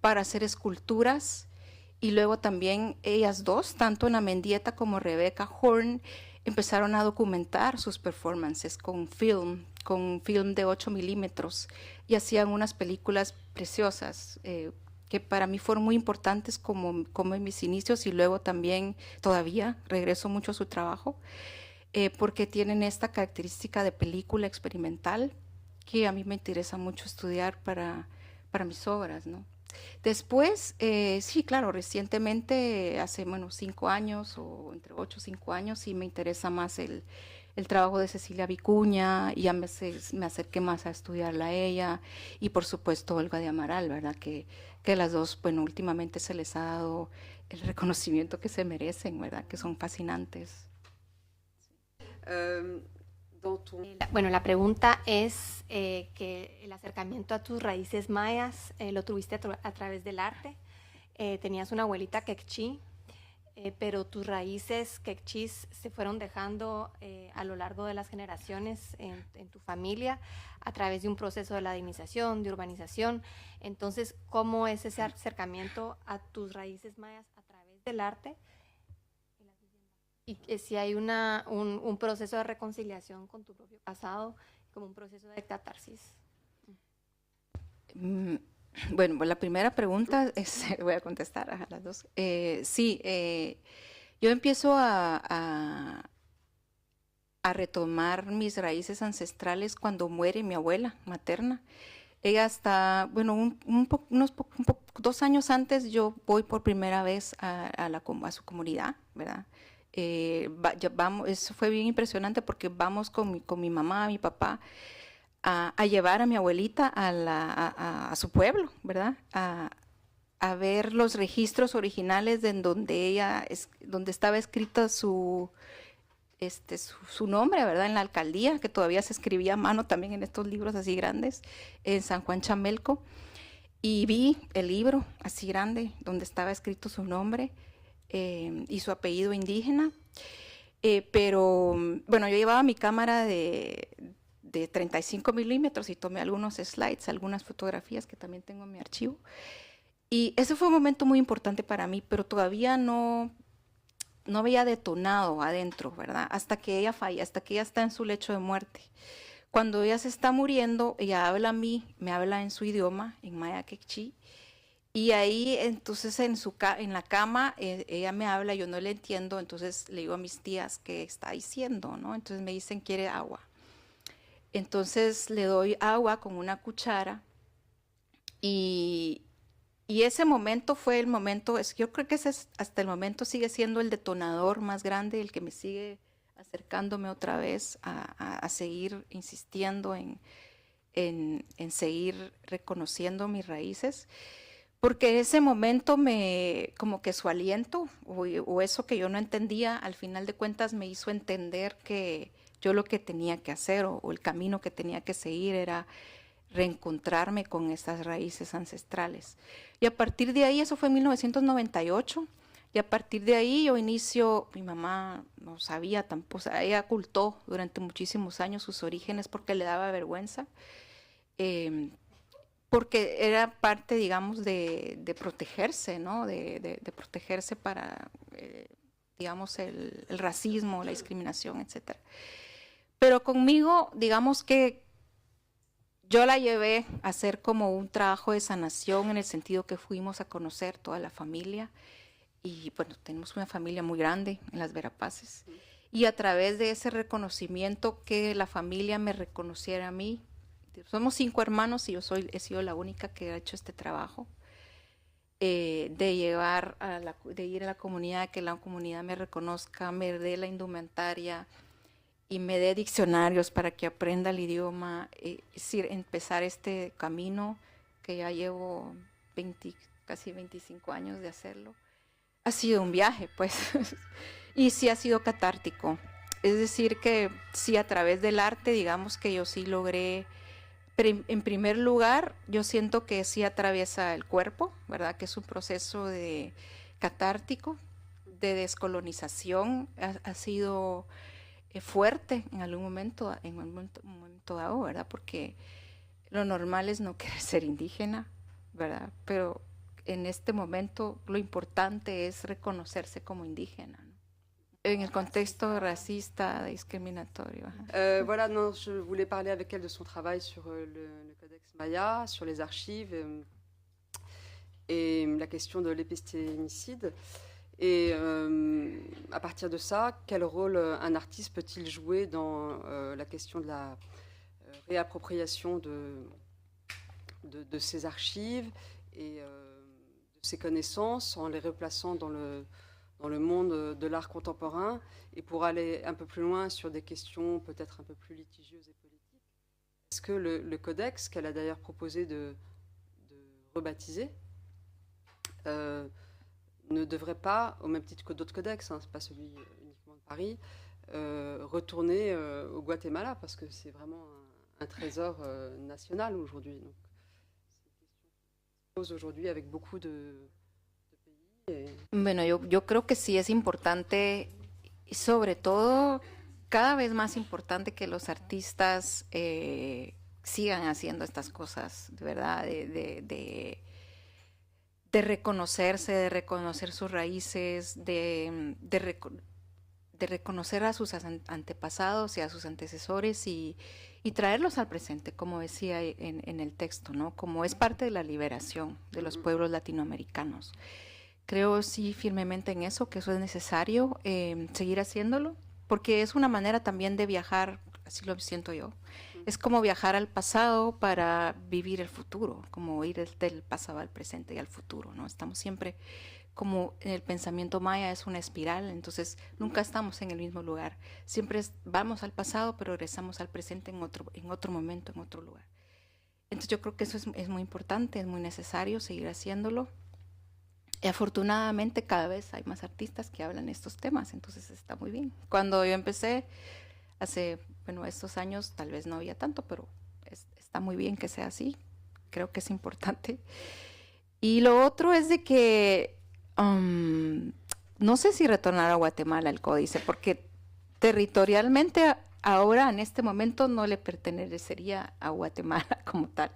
Speaker 3: para hacer esculturas, y luego también ellas dos, tanto Ana Mendieta como Rebecca Horn, empezaron a documentar sus performances con film de 8 milímetros, y hacían unas películas preciosas que para mí fueron muy importantes como en mis inicios, y luego también todavía regreso mucho a su trabajo, porque tienen esta característica de película experimental que a mí me interesa mucho estudiar para mis obras, ¿no? Después, sí, claro, recientemente, hace 5 años o entre 8 y 5 años, sí me interesa más el trabajo de Cecilia Vicuña, y ya me acerqué más a estudiarla a ella, y por supuesto Olga de Amaral, ¿verdad? Que las dos, bueno, últimamente se les ha dado el reconocimiento que se merecen, ¿verdad? Que son fascinantes.
Speaker 2: Bueno, la pregunta es que el acercamiento a tus raíces mayas lo tuviste a través del arte. Tenías una abuelita quechí, pero tus raíces quechís se fueron dejando a lo largo de las generaciones en tu familia a través de un proceso de ladinización, de urbanización. Entonces, ¿cómo es ese acercamiento a tus raíces mayas a través del arte? Y si hay un proceso de reconciliación con tu propio pasado, como un proceso de catarsis.
Speaker 3: Bueno, pues la primera pregunta voy a contestar a las dos. Sí, yo empiezo a retomar mis raíces ancestrales cuando muere mi abuela materna. Ella está, bueno, 2 años antes yo voy por primera vez a su comunidad, ¿verdad? Eso fue bien impresionante porque vamos con mi mamá, mi papá, a llevar a mi abuelita a su pueblo, ¿verdad? A ver los registros originales de donde estaba escrita su nombre, ¿verdad? En la alcaldía, que todavía se escribía a mano también en estos libros así grandes, en San Juan Chamelco, y vi el libro así grande donde estaba escrito su nombre y su apellido indígena, pero bueno, yo llevaba mi cámara de 35 milímetros y tomé algunos slides, algunas fotografías que también tengo en mi archivo, y ese fue un momento muy importante para mí, pero todavía no había detonado adentro, ¿verdad? Hasta que ella falla, hasta que ella está en su lecho de muerte. Cuando ella se está muriendo, ella me habla en su idioma, en maya quechí, y ahí entonces en la cama ella me habla, yo no le entiendo, entonces le digo a mis tías qué está diciendo, ¿no? Entonces me dicen quiere agua. Entonces le doy agua con una cuchara, y ese momento fue el momento, yo creo que hasta el momento sigue siendo el detonador más grande, el que me sigue acercándome otra vez a seguir insistiendo en seguir reconociendo mis raíces, porque ese momento como que su aliento o eso que yo no entendía, al final de cuentas me hizo entender que yo lo que tenía que hacer o el camino que tenía que seguir era reencontrarme con esas raíces ancestrales. Y a partir de ahí, eso fue en 1998, y a partir de ahí yo inicio, mi mamá no sabía tampoco, o sea, ella ocultó durante muchísimos años sus orígenes porque le daba vergüenza, porque era parte, digamos, de protegerse, ¿no? De protegerse para, digamos, el racismo, la discriminación, etc. Pero conmigo, digamos que yo la llevé a hacer como un trabajo de sanación, en el sentido que fuimos a conocer toda la familia, y bueno, tenemos una familia muy grande en Las Verapaces, y a través de ese reconocimiento, que la familia me reconociera a mí, somos 5 hermanos y yo he sido la única que ha hecho este trabajo, de ir a la comunidad, que la comunidad me reconozca, me dé la indumentaria y me dé diccionarios para que aprenda el idioma, es decir, empezar este camino que ya llevo casi 25 años de hacerlo. Ha sido un viaje, pues, y sí ha sido catártico. Es decir, que sí, a través del arte, digamos que yo sí logré En primer lugar, yo siento que sí atraviesa el cuerpo, ¿verdad? Que es un proceso catártico, de descolonización, ha sido fuerte en algún momento, un momento dado, ¿verdad? Porque lo normal es no querer ser indígena, ¿verdad? Pero en este momento lo importante es reconocerse como indígena, ¿no? En el contexto racista, discriminatorio.
Speaker 4: Voilà, non, je voulais parler avec elle de son travail sur le Codex Maya, sur les archives et la question de l'épistémicide. Et à partir de ça, quel rôle un artiste peut-il jouer dans la question de la réappropriation de ces archives et de ces connaissances en les replaçant dans le monde de l'art contemporain, et pour aller un peu plus loin sur des questions peut-être un peu plus litigieuses et politiques. Est-ce que le codex, qu'elle a d'ailleurs proposé de rebaptiser, ne devrait pas, au même titre que d'autres codex, hein, c'est pas celui uniquement de Paris, retourner au Guatemala, parce que c'est vraiment un trésor national aujourd'hui. Donc, c'est une question qui se pose aujourd'hui avec beaucoup de pays.
Speaker 3: Bueno, yo creo que sí es importante, y sobre todo cada vez más importante, que los artistas sigan haciendo estas cosas, de verdad, de reconocerse, de reconocer sus raíces, de reconocer a sus antepasados y a sus antecesores y traerlos al presente, como decía en el texto, ¿no? Como es parte de la liberación de los pueblos latinoamericanos. Creo sí firmemente en eso, que eso es necesario, seguir haciéndolo, porque es una manera también de viajar, así lo siento yo. Es como viajar al pasado para vivir el futuro, como ir del pasado al presente y al futuro, ¿no? Estamos siempre, como en el pensamiento maya es una espiral, entonces nunca estamos en el mismo lugar. Siempre vamos al pasado, pero regresamos al presente en otro momento, en otro lugar. Entonces yo creo que eso es muy importante, es muy necesario seguir haciéndolo. Y afortunadamente cada vez hay más artistas que hablan estos temas, entonces está muy bien. Cuando yo empecé, hace, estos años tal vez no había tanto, pero está muy bien que sea así, creo que es importante. Y lo otro es de que no sé si retornar a Guatemala el códice, porque territorialmente ahora en este momento no le pertenecería a Guatemala como tal,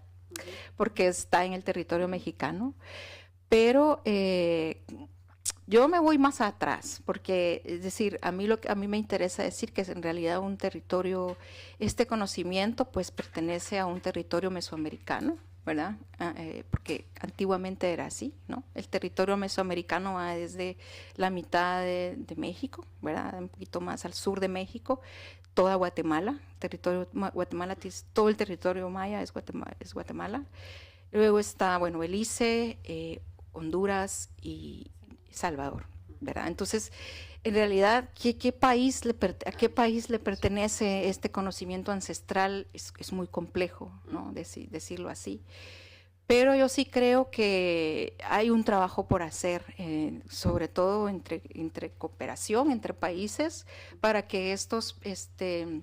Speaker 3: porque está en el territorio mexicano. Pero yo me voy más atrás, porque es decir, a mí me interesa decir que en realidad un territorio, este conocimiento pues pertenece a un territorio mesoamericano, ¿verdad? Porque antiguamente era así, ¿no? El territorio mesoamericano va desde la mitad de México, ¿verdad? Un poquito más al sur de México, toda Guatemala, Guatemala, todo el territorio maya es Guatemala. Luego está, Belice, Honduras y Salvador, ¿verdad? Entonces, en realidad, ¿a qué país le pertenece este conocimiento ancestral? Es muy complejo, ¿no? Decirlo así. Pero yo sí creo que hay un trabajo por hacer, sobre todo entre cooperación entre países, para que este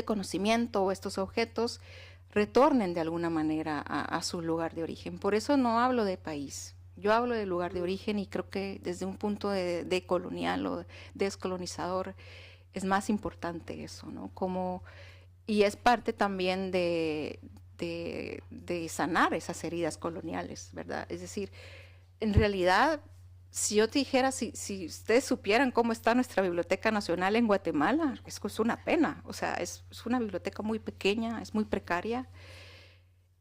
Speaker 3: conocimiento o estos objetos retornen de alguna manera a su lugar de origen. Por eso no hablo de país, yo hablo de lugar de origen, y creo que desde un punto de colonial o descolonizador es más importante eso, ¿no? Y es parte también de sanar esas heridas coloniales, ¿verdad? Es decir, en realidad, si yo te dijera, si ustedes supieran cómo está nuestra Biblioteca Nacional en Guatemala, es una pena. O sea, es una biblioteca muy pequeña, es muy precaria.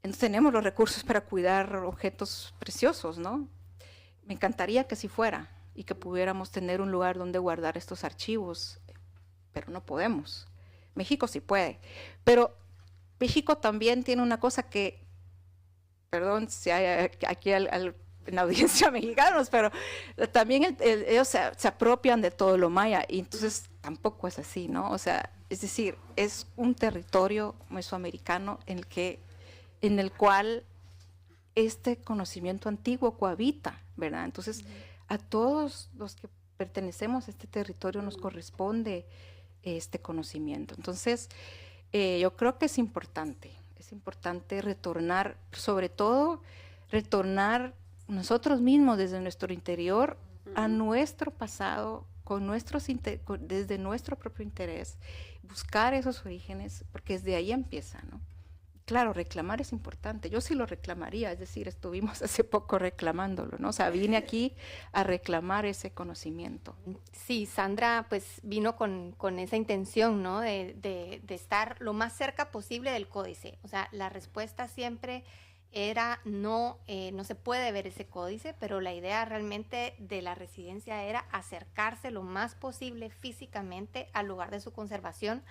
Speaker 3: Entonces tenemos los recursos para cuidar objetos preciosos, ¿no? Me encantaría que así fuera y que pudiéramos tener un lugar donde guardar estos archivos, pero no podemos. México sí puede, pero México también tiene una cosa que, perdón si hay aquí en la audiencia mexicanos, pero también ellos se apropian de todo lo maya, y entonces tampoco es así, ¿no? O sea, es decir, es un territorio mesoamericano en el cual este conocimiento antiguo cohabita, ¿verdad? Entonces, a todos los que pertenecemos a este territorio nos corresponde este conocimiento. Entonces, yo creo que es importante es importante retornar, sobre todo retornar nosotros mismos desde nuestro interior a nuestro pasado, desde nuestro propio interés, buscar esos orígenes, porque desde ahí empieza, ¿no? Claro, reclamar es importante. Yo sí lo reclamaría, es decir, estuvimos hace poco reclamándolo, ¿no? O sea, vine aquí a reclamar ese conocimiento.
Speaker 2: Sí, Sandra pues vino con esa intención, ¿no? De estar lo más cerca posible del códice. O sea, la respuesta siempre era no se puede ver ese códice, pero la idea realmente de la residencia era acercarse lo más posible físicamente al lugar de su conservación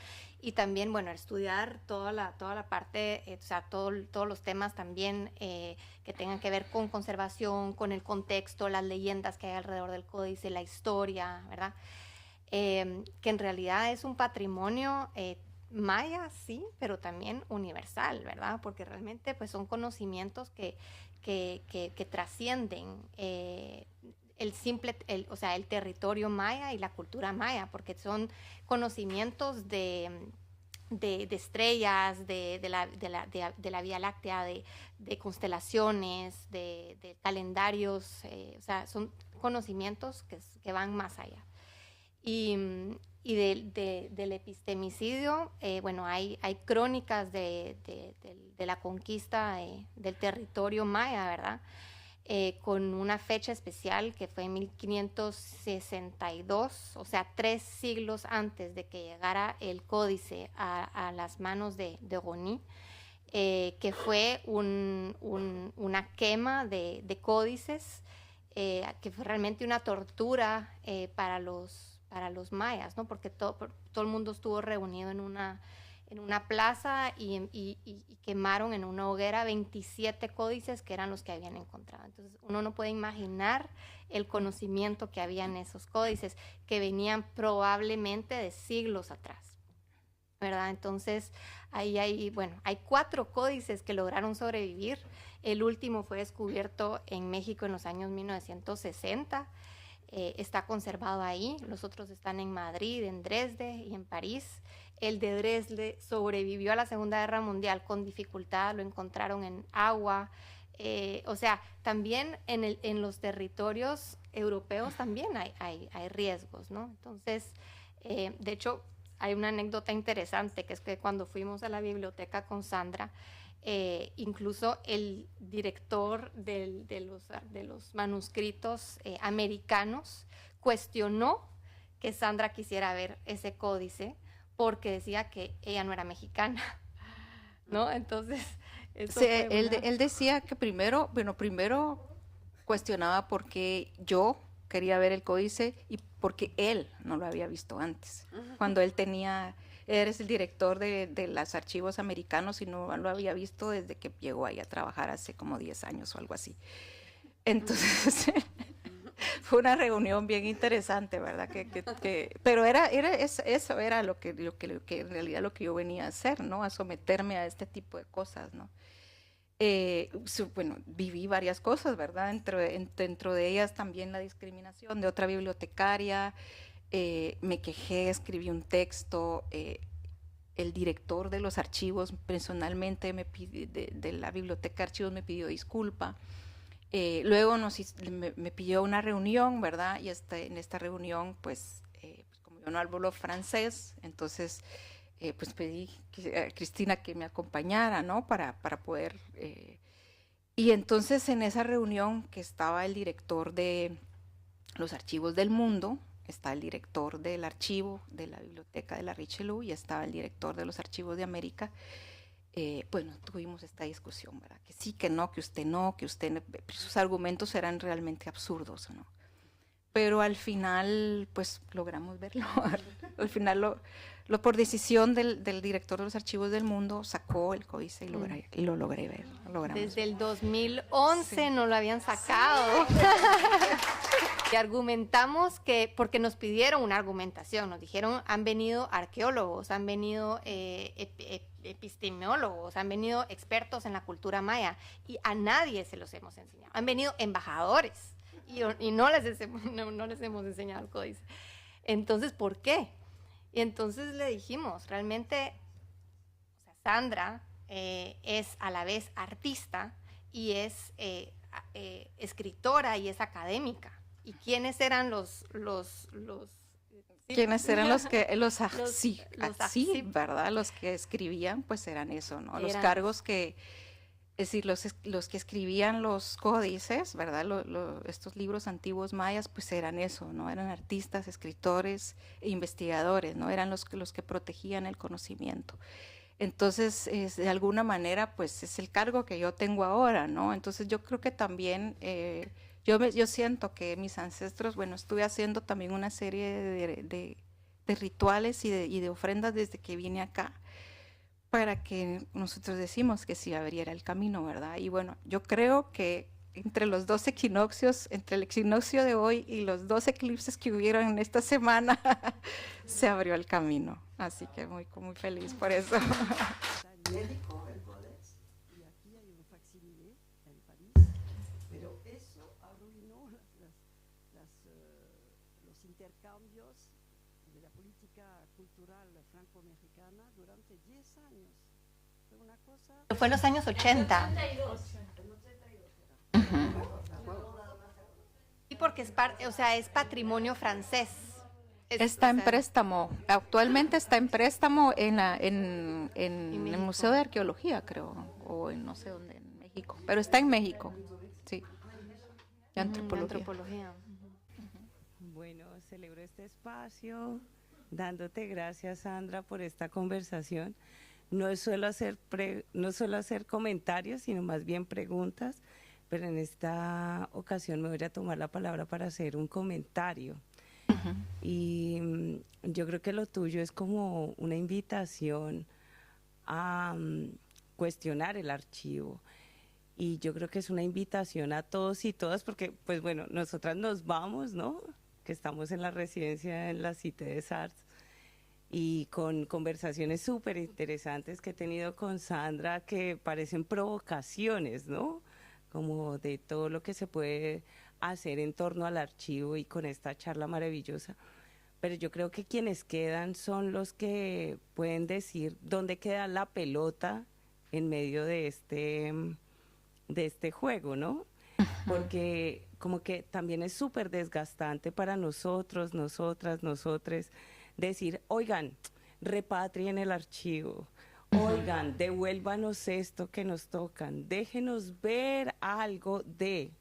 Speaker 2: y también, bueno, estudiar toda la parte, o sea, todos los temas también que tengan que ver con conservación, con el contexto, las leyendas que hay alrededor del códice, la historia, ¿verdad? Que en realidad es un patrimonio maya, sí, pero también universal, ¿verdad? Porque realmente pues son conocimientos que trascienden o sea, el territorio maya y la cultura maya, porque son conocimientos de estrellas, de la Vía Láctea, de constelaciones, de calendarios, o sea, son conocimientos que van más allá. Y del epistemicidio, bueno, hay crónicas de la conquista del territorio maya, ¿verdad? Con una fecha especial que fue en 1562, o sea, 3 siglos antes de que llegara el códice a las manos de Goní, que fue una quema de códices, que fue realmente una tortura para los mayas, ¿no? Porque todo el mundo estuvo reunido en una plaza y quemaron en una hoguera 27 códices que eran los que habían encontrado. Entonces uno no puede imaginar el conocimiento que había en esos códices, que venían probablemente de siglos atrás, ¿verdad? Entonces ahí hay 4 códices que lograron sobrevivir. El último fue descubierto en México en los años 1960. Está conservado ahí, los otros están en Madrid, en Dresde y en París. El de Dresde sobrevivió a la Segunda Guerra Mundial con dificultad, lo encontraron en agua. O sea, también en los territorios europeos también hay riesgos, ¿no? Entonces, de hecho, hay una anécdota interesante, que es que cuando fuimos a la biblioteca con Sandra, incluso el director de los manuscritos americanos cuestionó que Sandra quisiera ver ese códice porque decía que ella no era mexicana, ¿no? Entonces, eso
Speaker 3: sí,
Speaker 2: fue
Speaker 3: él decía que primero cuestionaba por qué yo quería ver el códice y porque él no lo había visto antes, cuando él es el director de los archivos americanos y no lo había visto desde que llegó ahí a trabajar hace como 10 años o algo así. Entonces, fue una reunión bien interesante, ¿verdad? Pero eso era lo que en realidad lo que yo venía a hacer, ¿no? A someterme a este tipo de cosas, ¿no? Bueno, viví varias cosas, ¿verdad? Dentro de ellas también la discriminación de otra bibliotecaria. Me quejé, escribí un texto, el director de los archivos personalmente de la biblioteca de archivos me pidió disculpa, luego me pidió una reunión, ¿verdad? Y en esta reunión, pues como yo no hablo francés, entonces pues pedí a Cristina que me acompañara, ¿no? Para poder... y entonces en esa reunión que estaba el director de los archivos del mundo, está el director del archivo de la biblioteca de la Richelieu y estaba el director de los archivos de América. Bueno, tuvimos esta discusión, ¿verdad? Que sí, que no, que usted no, sus argumentos eran realmente absurdos, ¿no? Pero al final, pues logramos verlo. Al final, por decisión del director de los archivos del mundo, sacó el códice y lo logré ver.
Speaker 2: Desde el 2011 sí. No lo habían sacado. Sí. Y argumentamos porque nos pidieron una argumentación, nos dijeron, han venido arqueólogos, han venido epistemólogos, han venido expertos en la cultura maya y a nadie se los hemos enseñado. Han venido embajadores y no les hemos enseñado el códice. Entonces, ¿por qué? Y entonces le dijimos, realmente, o sea, Sandra es a la vez artista y es escritora y es académica. ¿Y quiénes eran
Speaker 3: ¿Quiénes eran
Speaker 2: así,
Speaker 3: ¿verdad? Los que escribían, pues eran eso, ¿no? Los
Speaker 2: Eran-
Speaker 3: cargos que, es decir, los que escribían los códices, ¿verdad? Estos libros antiguos mayas, pues eran eso, ¿no? Eran artistas, escritores e investigadores, ¿no? Eran los que protegían el conocimiento. Entonces, de alguna manera, pues es el cargo que yo tengo ahora, ¿no? Entonces, yo creo que también, yo siento que mis ancestros, bueno, estuve haciendo también una serie de rituales y de ofrendas desde que vine acá, para que nosotros decimos que sí abriera el camino, ¿verdad? Y bueno, yo creo que entre los dos equinoccios, entre el equinoccio de hoy y los 2 eclipses que hubieron en esta semana, se abrió el camino. Así que muy feliz por eso.
Speaker 5: Médico, el Codex, y aquí hay un facsimile en París, pero eso arruinó los intercambios de la política cultural franco-americana durante 10 años. Fue una cosa...
Speaker 2: Fue en los años 80. Y porque es patrimonio francés.
Speaker 3: Está en préstamo, actualmente está en préstamo en el
Speaker 2: México.
Speaker 3: Museo de Arqueología, creo, o en no sé dónde, en México, pero está en México, sí, de antropología.
Speaker 6: Bueno, celebro este espacio, dándote gracias, Sandra, por esta conversación. No suelo hacer comentarios, sino más bien preguntas, pero en esta ocasión me voy a tomar la palabra para hacer un comentario. Y yo creo que lo tuyo es como una invitación a cuestionar el archivo. Y yo creo que es una invitación a todos y todas, porque, pues bueno, nosotras nos vamos, ¿no? Que estamos en la residencia en la Cité des Arts, y con conversaciones súper interesantes que he tenido con Sandra, que parecen provocaciones, ¿no? Como de todo lo que se puede hacer en torno al archivo, y con esta charla maravillosa. Pero yo creo que quienes quedan son los que pueden decir dónde queda la pelota en medio de este juego, ¿no? Porque como que también es súper desgastante para nosotros, nosotras, nosotres, decir, oigan, repatrien el archivo, oigan, devuélvanos esto que nos tocan, déjenos ver algo de...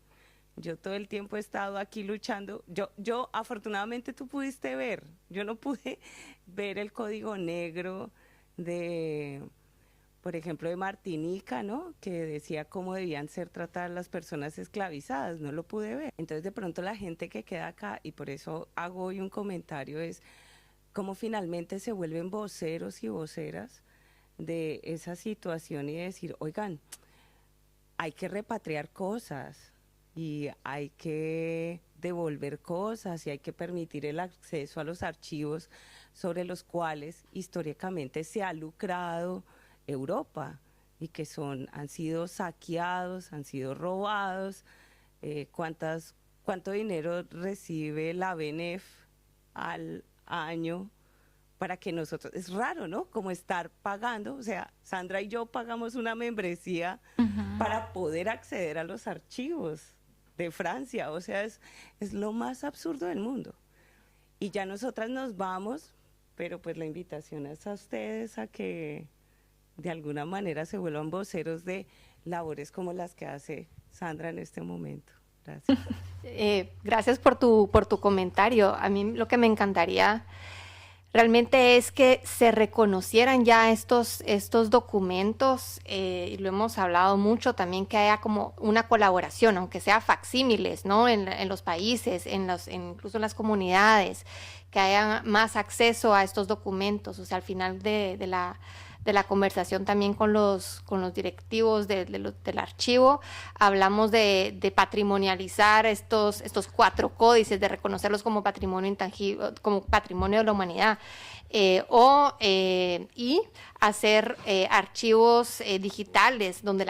Speaker 6: Yo todo el tiempo he estado aquí luchando. Yo afortunadamente tú pudiste ver. Yo no pude ver el código negro de, por ejemplo, de Martinica, ¿no? Que decía cómo debían ser tratadas las personas esclavizadas. No lo pude ver. Entonces, de pronto la gente que queda acá, y por eso hago hoy un comentario, es cómo finalmente se vuelven voceros y voceras de esa situación y decir, oigan, hay que repatriar cosas. Y hay que devolver cosas y hay que permitir el acceso a los archivos sobre los cuales históricamente se ha lucrado Europa y que han sido saqueados, han sido robados. ¿Cuánto dinero recibe la BNF al año para que nosotros? Es raro, ¿no? Como estar pagando, o sea, Sandra y yo pagamos una membresía para poder acceder a los archivos de Francia, o sea, es lo más absurdo del mundo. Y ya nosotras nos vamos, pero pues la invitación es a ustedes a que de alguna manera se vuelvan voceros de labores como las que hace Sandra en este momento. Gracias.
Speaker 2: Gracias por tu comentario. A mí lo que me encantaría realmente es que se reconocieran ya estos documentos, y lo hemos hablado mucho también, que haya como una colaboración, aunque sea facsímiles, ¿no? En los países, incluso en las comunidades, que haya más acceso a estos documentos. O sea, al final de la conversación también con los directivos del archivo, hablamos de patrimonializar estos 4 códices, de reconocerlos como patrimonio intangible, como patrimonio de la humanidad, y hacer archivos digitales donde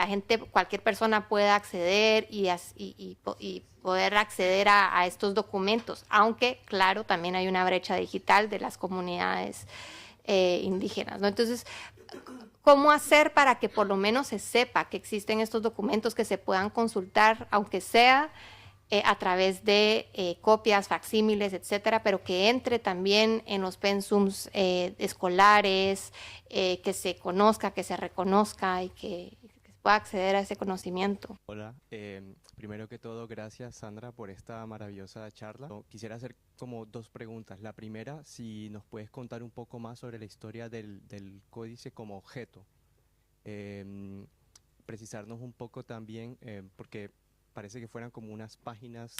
Speaker 2: cualquier persona pueda acceder y poder acceder a estos documentos, aunque claro, también hay una brecha digital de las comunidades indígenas, ¿no? Entonces, ¿Cómo hacer para que por lo menos se sepa que existen estos documentos que se puedan consultar, aunque sea a través de copias, facsímiles, etcétera, pero que entre también en los pensums escolares, que se conozca, que se reconozca y que se pueda acceder a ese conocimiento?
Speaker 7: Hola, primero que todo, gracias Sandra por esta maravillosa charla. Quisiera hacer como dos preguntas. La primera, si nos puedes contar un poco más sobre la historia del códice como objeto. Precisarnos un poco también, porque parece que fueran como unas páginas,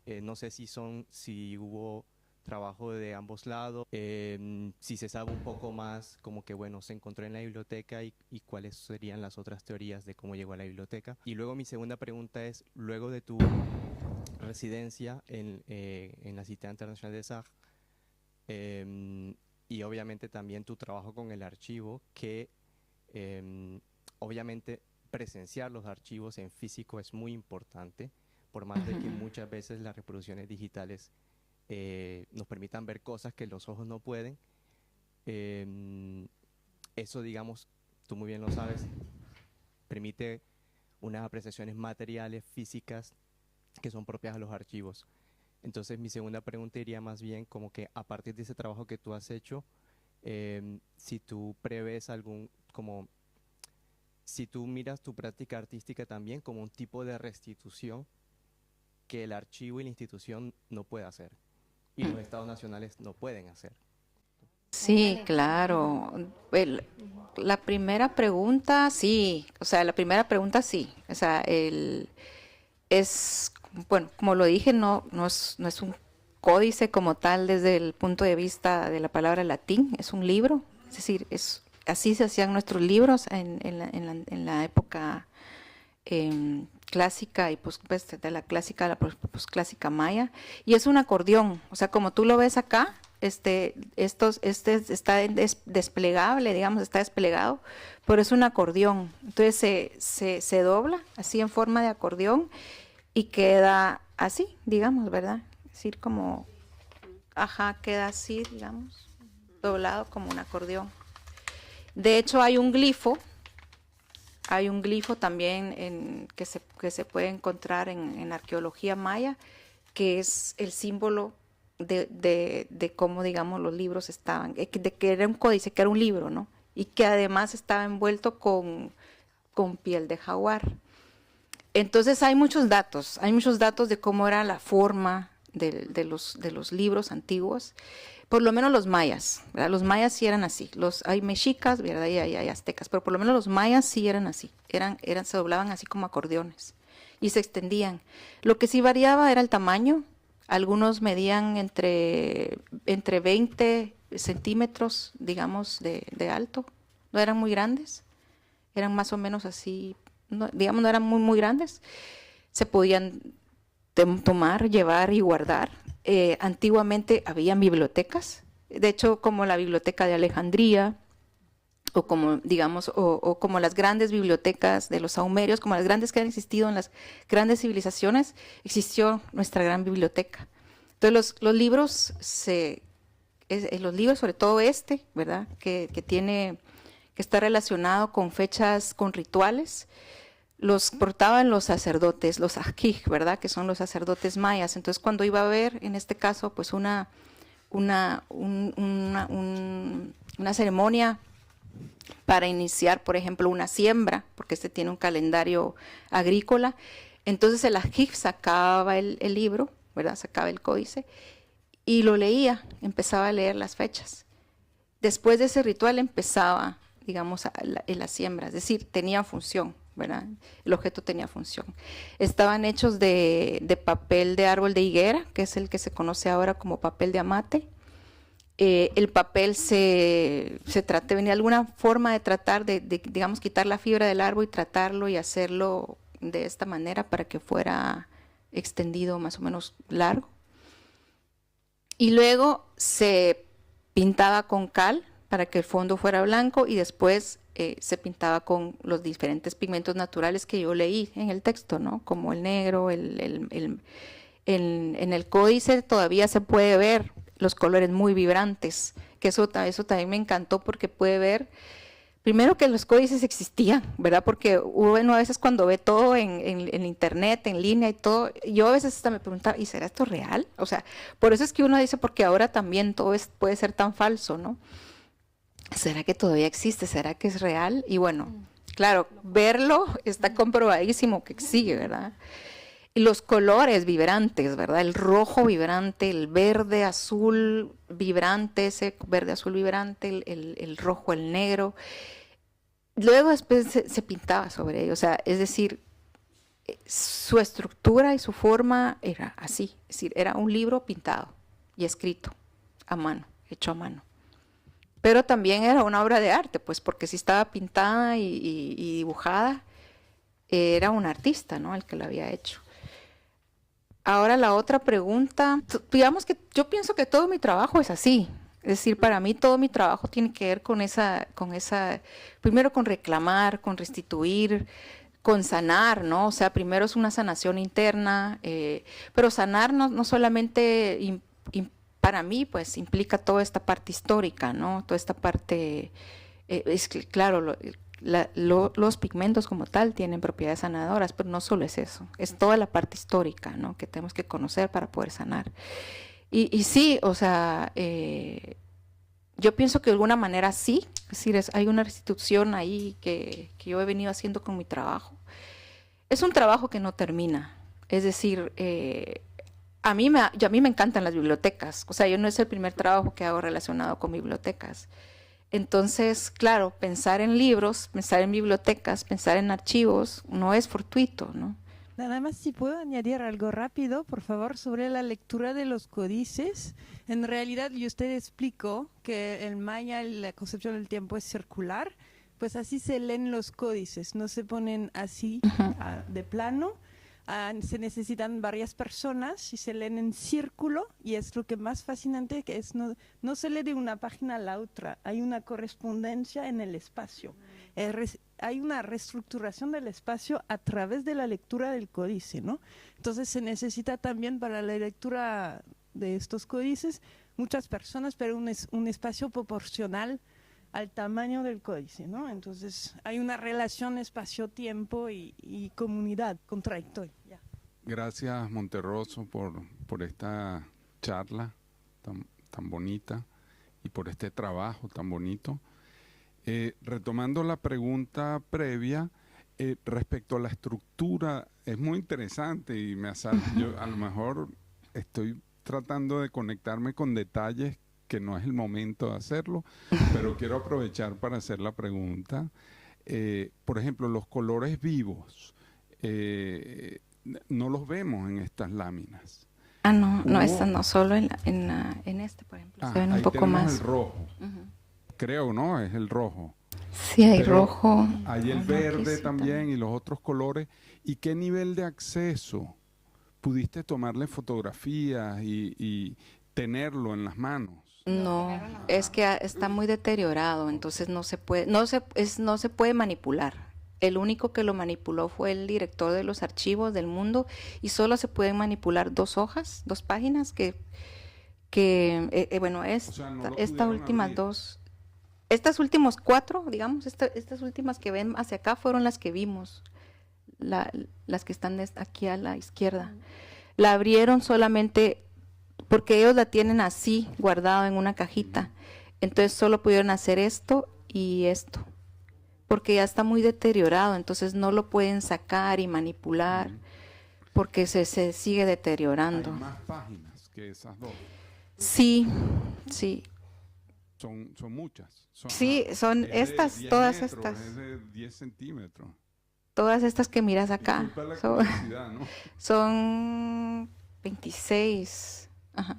Speaker 7: no sé si hubo trabajo de ambos lados, si se sabe un poco más, como que bueno, se encontró en la biblioteca y cuáles serían las otras teorías de cómo llegó a la biblioteca. Y luego mi segunda pregunta es, luego de tu residencia en la Cité Internacional des Arts, y obviamente también tu trabajo con el archivo, que obviamente presenciar los archivos en físico es muy importante, por más de que muchas veces las reproducciones digitales nos permitan ver cosas que los ojos no pueden. Eso, digamos, tú muy bien lo sabes, permite unas apreciaciones materiales, físicas, que son propias a los archivos. Entonces mi segunda pregunta iría más bien como que a partir de ese trabajo que tú has hecho, si tú prevés si tú miras tu práctica artística también como un tipo de restitución que el archivo y la institución no puede hacer y los estados nacionales no pueden hacer.
Speaker 3: Sí, claro. La primera pregunta, sí. O sea, bueno, como lo dije, no es un códice como tal desde el punto de vista de la palabra latín, es un libro. Es decir, así se hacían nuestros libros en la época clásica y pues de la clásica a la posclásica maya, y es un acordeón, o sea, como tú lo ves acá, está desplegable, digamos, está desplegado, pero es un acordeón, entonces se dobla así en forma de acordeón y queda así, digamos, ¿verdad? Es decir, como, queda así, digamos, doblado como un acordeón. De hecho, hay un glifo también que se puede encontrar en arqueología maya, que es el símbolo de cómo, digamos, los libros estaban, de que era un códice, que era un libro, ¿no? Y que además estaba envuelto con piel de jaguar. Entonces hay muchos datos de cómo era la forma de los libros antiguos, por lo menos los mayas, ¿verdad? Los mayas sí eran así, hay mexicas, ¿verdad? Y hay aztecas, pero por lo menos los mayas sí eran así, se doblaban así como acordeones y se extendían. Lo que sí variaba era el tamaño, algunos medían entre 20 centímetros, digamos, de alto, no eran muy grandes, eran más o menos así, no eran muy grandes, se podían tomar, llevar y guardar. Antiguamente habían bibliotecas, de hecho como la biblioteca de Alejandría, o como, digamos, o como las grandes bibliotecas de los saumerios, como las grandes que han existido en las grandes civilizaciones, existió nuestra gran biblioteca. Entonces los libros, sobre todo ¿verdad? Que está relacionado con fechas, con rituales, los portaban los sacerdotes, los ajij, ¿verdad? Que son los sacerdotes mayas. Entonces, cuando iba a haber, en este caso, pues una ceremonia para iniciar, por ejemplo, una siembra, porque tiene un calendario agrícola, entonces el ajij sacaba el libro, ¿verdad? Sacaba el códice y lo leía, empezaba a leer las fechas. Después de ese ritual empezaba, digamos, la siembra, es decir, tenía función, ¿verdad? El objeto tenía función. Estaban hechos de papel de árbol de higuera, que es el que se conoce ahora como papel de amate. El papel venía alguna forma de tratar de, digamos, quitar la fibra del árbol y tratarlo y hacerlo de esta manera para que fuera extendido más o menos largo. Y luego se pintaba con cal para que el fondo fuera blanco y después se pintaba con los diferentes pigmentos naturales que yo leí en el texto, ¿no? Como el negro, en el códice todavía se puede ver los colores muy vibrantes, que eso también me encantó porque puede ver, primero que los códices existían, ¿verdad? Porque uno a veces cuando ve todo en internet, en línea y todo, yo a veces hasta me preguntaba, ¿y será esto real? O sea, por eso es que uno dice, porque ahora también todo puede ser tan falso, ¿no? ¿Será que todavía existe? ¿Será que es real? Y bueno, claro, verlo está comprobadísimo que sigue, ¿verdad? Y los colores vibrantes, ¿verdad? El rojo vibrante, el verde, azul vibrante, ese verde, azul vibrante, el rojo, el negro. Luego después se pintaba sobre ello, o sea, es decir, su estructura y su forma era así, es decir, era un libro pintado y escrito a mano, hecho a mano. Pero también era una obra de arte, pues porque si estaba pintada y dibujada, era un artista, ¿no? El que lo había hecho. Ahora la otra pregunta, digamos que yo pienso que todo mi trabajo es así, es decir, para mí todo mi trabajo tiene que ver con esa, primero con reclamar, con restituir, con sanar, ¿no? O sea, primero es una sanación interna, pero sanar no solamente para mí, pues implica toda esta parte histórica, ¿no? Toda esta parte, es claro, los pigmentos como tal tienen propiedades sanadoras, pero no solo es eso, es toda la parte histórica, ¿no? Que tenemos que conocer para poder sanar. Y sí, o sea, yo pienso que de alguna manera sí, es decir, hay una restitución ahí que yo he venido haciendo con mi trabajo. Es un trabajo que no termina, es decir, a mí me encantan las bibliotecas, o sea, yo no es el primer trabajo que hago relacionado con bibliotecas. Entonces, claro, pensar en libros, pensar en bibliotecas, pensar en archivos, no es fortuito, ¿no?
Speaker 8: Nada más si puedo añadir algo rápido, por favor, sobre la lectura de los códices. En realidad, yo usted explicó que en maya la concepción del tiempo es circular, pues así se leen los códices, no se ponen así de plano. Se necesitan varias personas y se leen en círculo, y es lo que más fascinante, que es no se lee de una página a la otra, hay una correspondencia en el espacio, hay una reestructuración del espacio a través de la lectura del códice, ¿no? Entonces se necesita también para la lectura de estos códices muchas personas, pero un espacio proporcional al tamaño del códice, ¿no? Entonces hay una relación espacio-tiempo y comunidad contradictoria. Ya.
Speaker 9: Gracias, Monterroso, por esta charla tan bonita y por este trabajo tan bonito. Retomando la pregunta previa, respecto a la estructura, es muy interesante y yo a lo mejor estoy tratando de conectarme con detalles que no es el momento de hacerlo, pero quiero aprovechar para hacer la pregunta. Por ejemplo, los colores vivos, no los vemos en estas láminas.
Speaker 3: No, estas no, solo en este, por ejemplo, se ven un poco más.
Speaker 9: El rojo, creo, ¿no? Es el rojo.
Speaker 3: Sí, hay rojo.
Speaker 9: Hay el verde también y los otros colores. ¿Y qué nivel de acceso? ¿Pudiste tomarle fotografías y tenerlo en las manos?
Speaker 3: No, es que está muy deteriorado, entonces no se puede manipular. El único que lo manipuló fue el director de los archivos del mundo, y solo se pueden manipular 2 hojas, 2 páginas bueno, estas últimas 2, estas últimas 4, digamos, estas últimas que ven hacia acá fueron las que vimos, las que están aquí a la izquierda. La abrieron solamente porque ellos la tienen así, guardado en una cajita. Entonces solo pudieron hacer esto y esto, porque ya está muy deteriorado, entonces no lo pueden sacar y manipular, porque se sigue deteriorando.
Speaker 9: ¿Hay más páginas que esas 2?
Speaker 3: Sí.
Speaker 9: Son muchas.
Speaker 3: Sí, son estas, todas
Speaker 9: metros,
Speaker 3: estas.
Speaker 9: Es de 10 centímetros.
Speaker 3: Todas estas que miras acá.
Speaker 9: Disculpa la curiosidad, ¿no?
Speaker 3: Son 26. Ajá.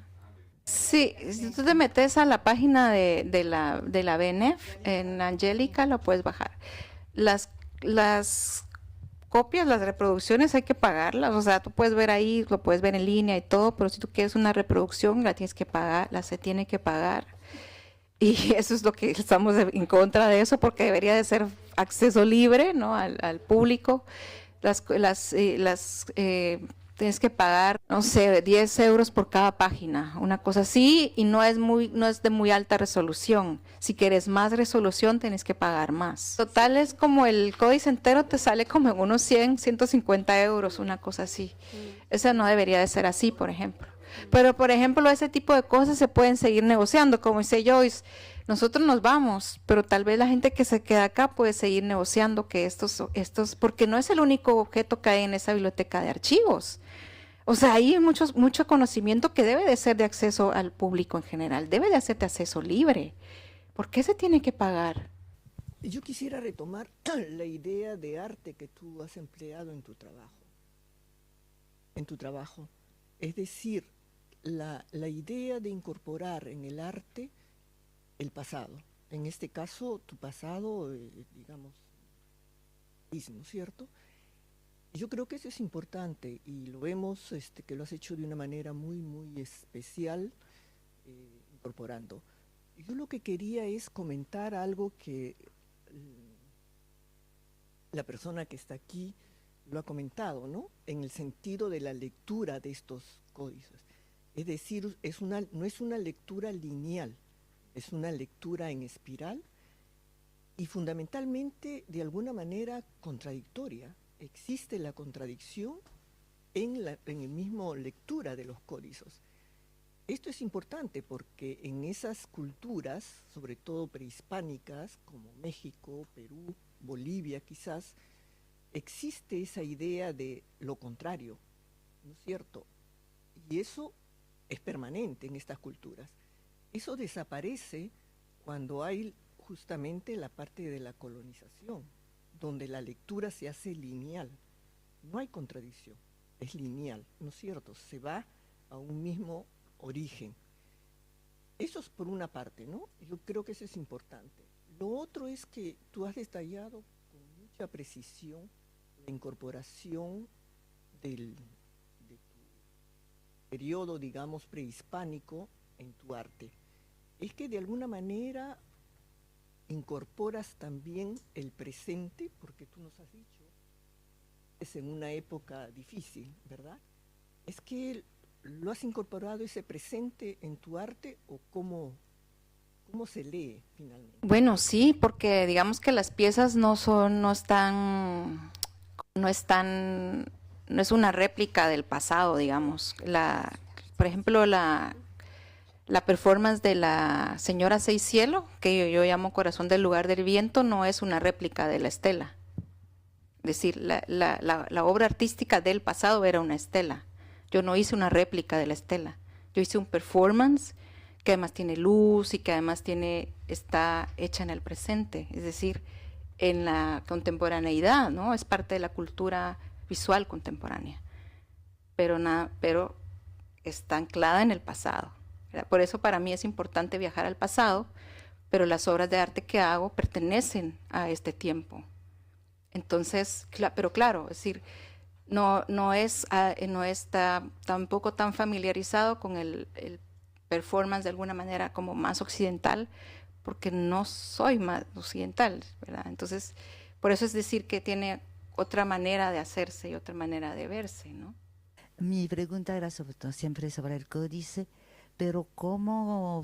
Speaker 3: Sí, si tú te metes a la página de la BNF, en Angélica lo puedes bajar. Las copias, las reproducciones hay que pagarlas, o sea, tú puedes ver ahí, lo puedes ver en línea y todo, pero si tú quieres una reproducción la tienes que pagar, se tiene que pagar. Y eso es lo que estamos en contra de eso, porque debería de ser acceso libre, ¿no? al público. tienes que pagar, no sé, 10 euros por cada página, una cosa así, y no es de muy alta resolución. Si quieres más resolución, tienes que pagar más. Total es como el códice entero te sale como en unos 100, 150 euros, una cosa así. Eso no debería de ser así, por ejemplo. Pero, por ejemplo, ese tipo de cosas se pueden seguir negociando. Como dice Joyce, nosotros nos vamos, pero tal vez la gente que se queda acá puede seguir negociando que estos, porque no es el único objeto que hay en esa biblioteca de archivos. O sea, hay mucho conocimiento que debe de ser de acceso al público en general, debe de ser de acceso libre. ¿Por qué se tiene que pagar?
Speaker 10: Yo quisiera retomar la idea de arte que tú has empleado en tu trabajo. Es decir, la idea de incorporar en el arte el pasado. En este caso, tu pasado, digamos, ¿no es cierto? Yo creo que eso es importante y lo vemos que lo has hecho de una manera muy, muy especial, incorporando. Yo lo que quería es comentar algo que la persona que está aquí lo ha comentado, ¿no? En el sentido de la lectura de estos códices. Es decir, no es una lectura lineal, es una lectura en espiral y fundamentalmente, de alguna manera, contradictoria. Existe la contradicción en el mismo lectura de los códices. Esto es importante porque en esas culturas, sobre todo prehispánicas, como México, Perú, Bolivia quizás, existe esa idea de lo contrario, ¿no es cierto? Y eso es permanente en estas culturas. Eso desaparece cuando hay justamente la parte de la colonización, donde la lectura se hace lineal. No hay contradicción, es lineal, ¿no es cierto? Se va a un mismo origen. Eso es por una parte, ¿no? Yo creo que eso es importante. Lo otro es que tú has detallado con mucha precisión la incorporación de tu periodo, digamos, prehispánico en tu arte. Es que de alguna manera incorporas también el presente, porque tú nos has dicho, es en una época difícil, ¿verdad? Es que ¿lo has incorporado ese presente en tu arte o cómo se lee finalmente?
Speaker 3: Bueno, sí, porque digamos que las piezas no es una réplica del pasado, digamos. Por ejemplo, la performance de la señora Seis Cielo, que yo llamo Corazón del Lugar del Viento, no es una réplica de la estela. Es decir, la obra artística del pasado era una estela. Yo no hice una réplica de la estela. Yo hice un performance que además tiene luz y que además está hecha en el presente, es decir, en la contemporaneidad, ¿no? Es parte de la cultura visual contemporánea, pero está anclada en el pasado. Por eso para mí es importante viajar al pasado, pero las obras de arte que hago pertenecen a este tiempo. Entonces, pero claro, es decir, no está tampoco tan familiarizado con el performance de alguna manera como más occidental, porque no soy más occidental, ¿verdad? Entonces, por eso es decir que tiene otra manera de hacerse y otra manera de verse, ¿no?
Speaker 11: Mi pregunta era siempre sobre el códice, pero ¿cómo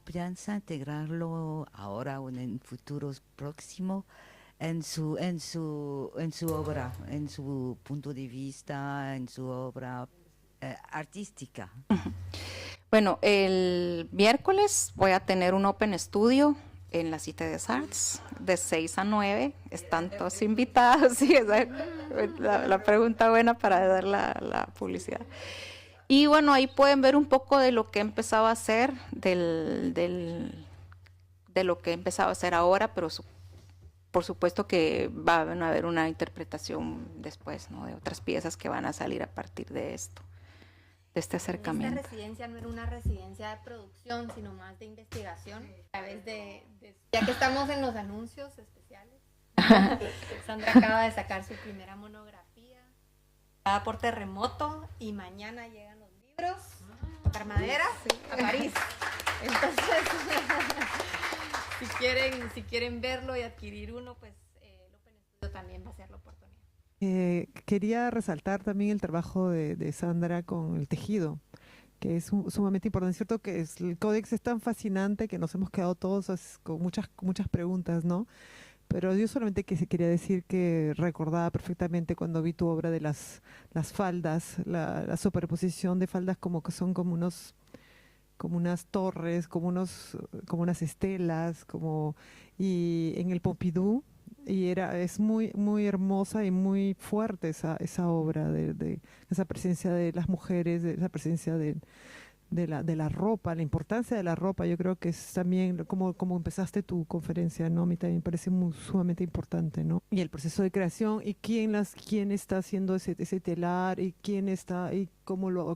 Speaker 11: piensa integrarlo ahora o en futuros próximos en su obra, en su punto de vista, en su obra artística?
Speaker 3: Bueno, el miércoles voy a tener un Open Studio en la Cité des Arts de 6 a 9. Están todos invitados. Sí, esa es la pregunta buena para dar la publicidad. Y bueno, ahí pueden ver un poco de lo que he empezado a hacer, de lo que he empezado a hacer ahora, pero por supuesto que va a haber una interpretación después, ¿no? De otras piezas que van a salir a partir de esto, de este acercamiento.
Speaker 2: Esta residencia no era una residencia de producción, sino más de investigación. A través ya que estamos en los anuncios especiales, Sandra acaba de sacar su primera monografía, por terremoto, y mañana llegan los libros, tocar madera, a París. Entonces, si quieren verlo y adquirir uno, pues el Open Studio también va a ser la oportunidad.
Speaker 12: Quería resaltar también el trabajo de Sandra con el tejido, que es sumamente importante. Es cierto que el códex es tan fascinante que nos hemos quedado todos con muchas preguntas, ¿no? Pero yo solamente quería decir que recordaba perfectamente cuando vi tu obra de las faldas, la superposición de faldas como que son como unas torres, como unas estelas, y en el Pompidou, y es muy hermosa y muy fuerte esa obra de esa presencia de las mujeres, de esa presencia de la ropa, la importancia de la ropa. Yo creo que es también como empezaste tu conferencia, ¿no? A mí también me parece sumamente importante, ¿no? Y el proceso de creación, y quién está haciendo ese telar, y quién está, y cómo lo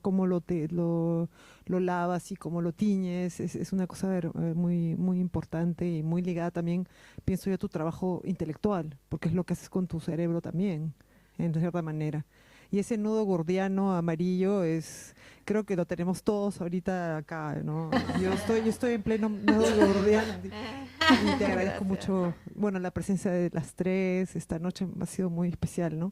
Speaker 12: lavas y cómo lo tiñes, es una cosa muy importante y muy ligada también, pienso yo, a tu trabajo intelectual, porque es lo que haces con tu cerebro también, en cierta manera. Y ese nudo gordiano amarillo creo que lo tenemos todos ahorita acá, ¿no? Yo estoy en pleno nudo gordiano y te agradezco mucho, bueno, la presencia de las tres esta noche ha sido muy especial, ¿no?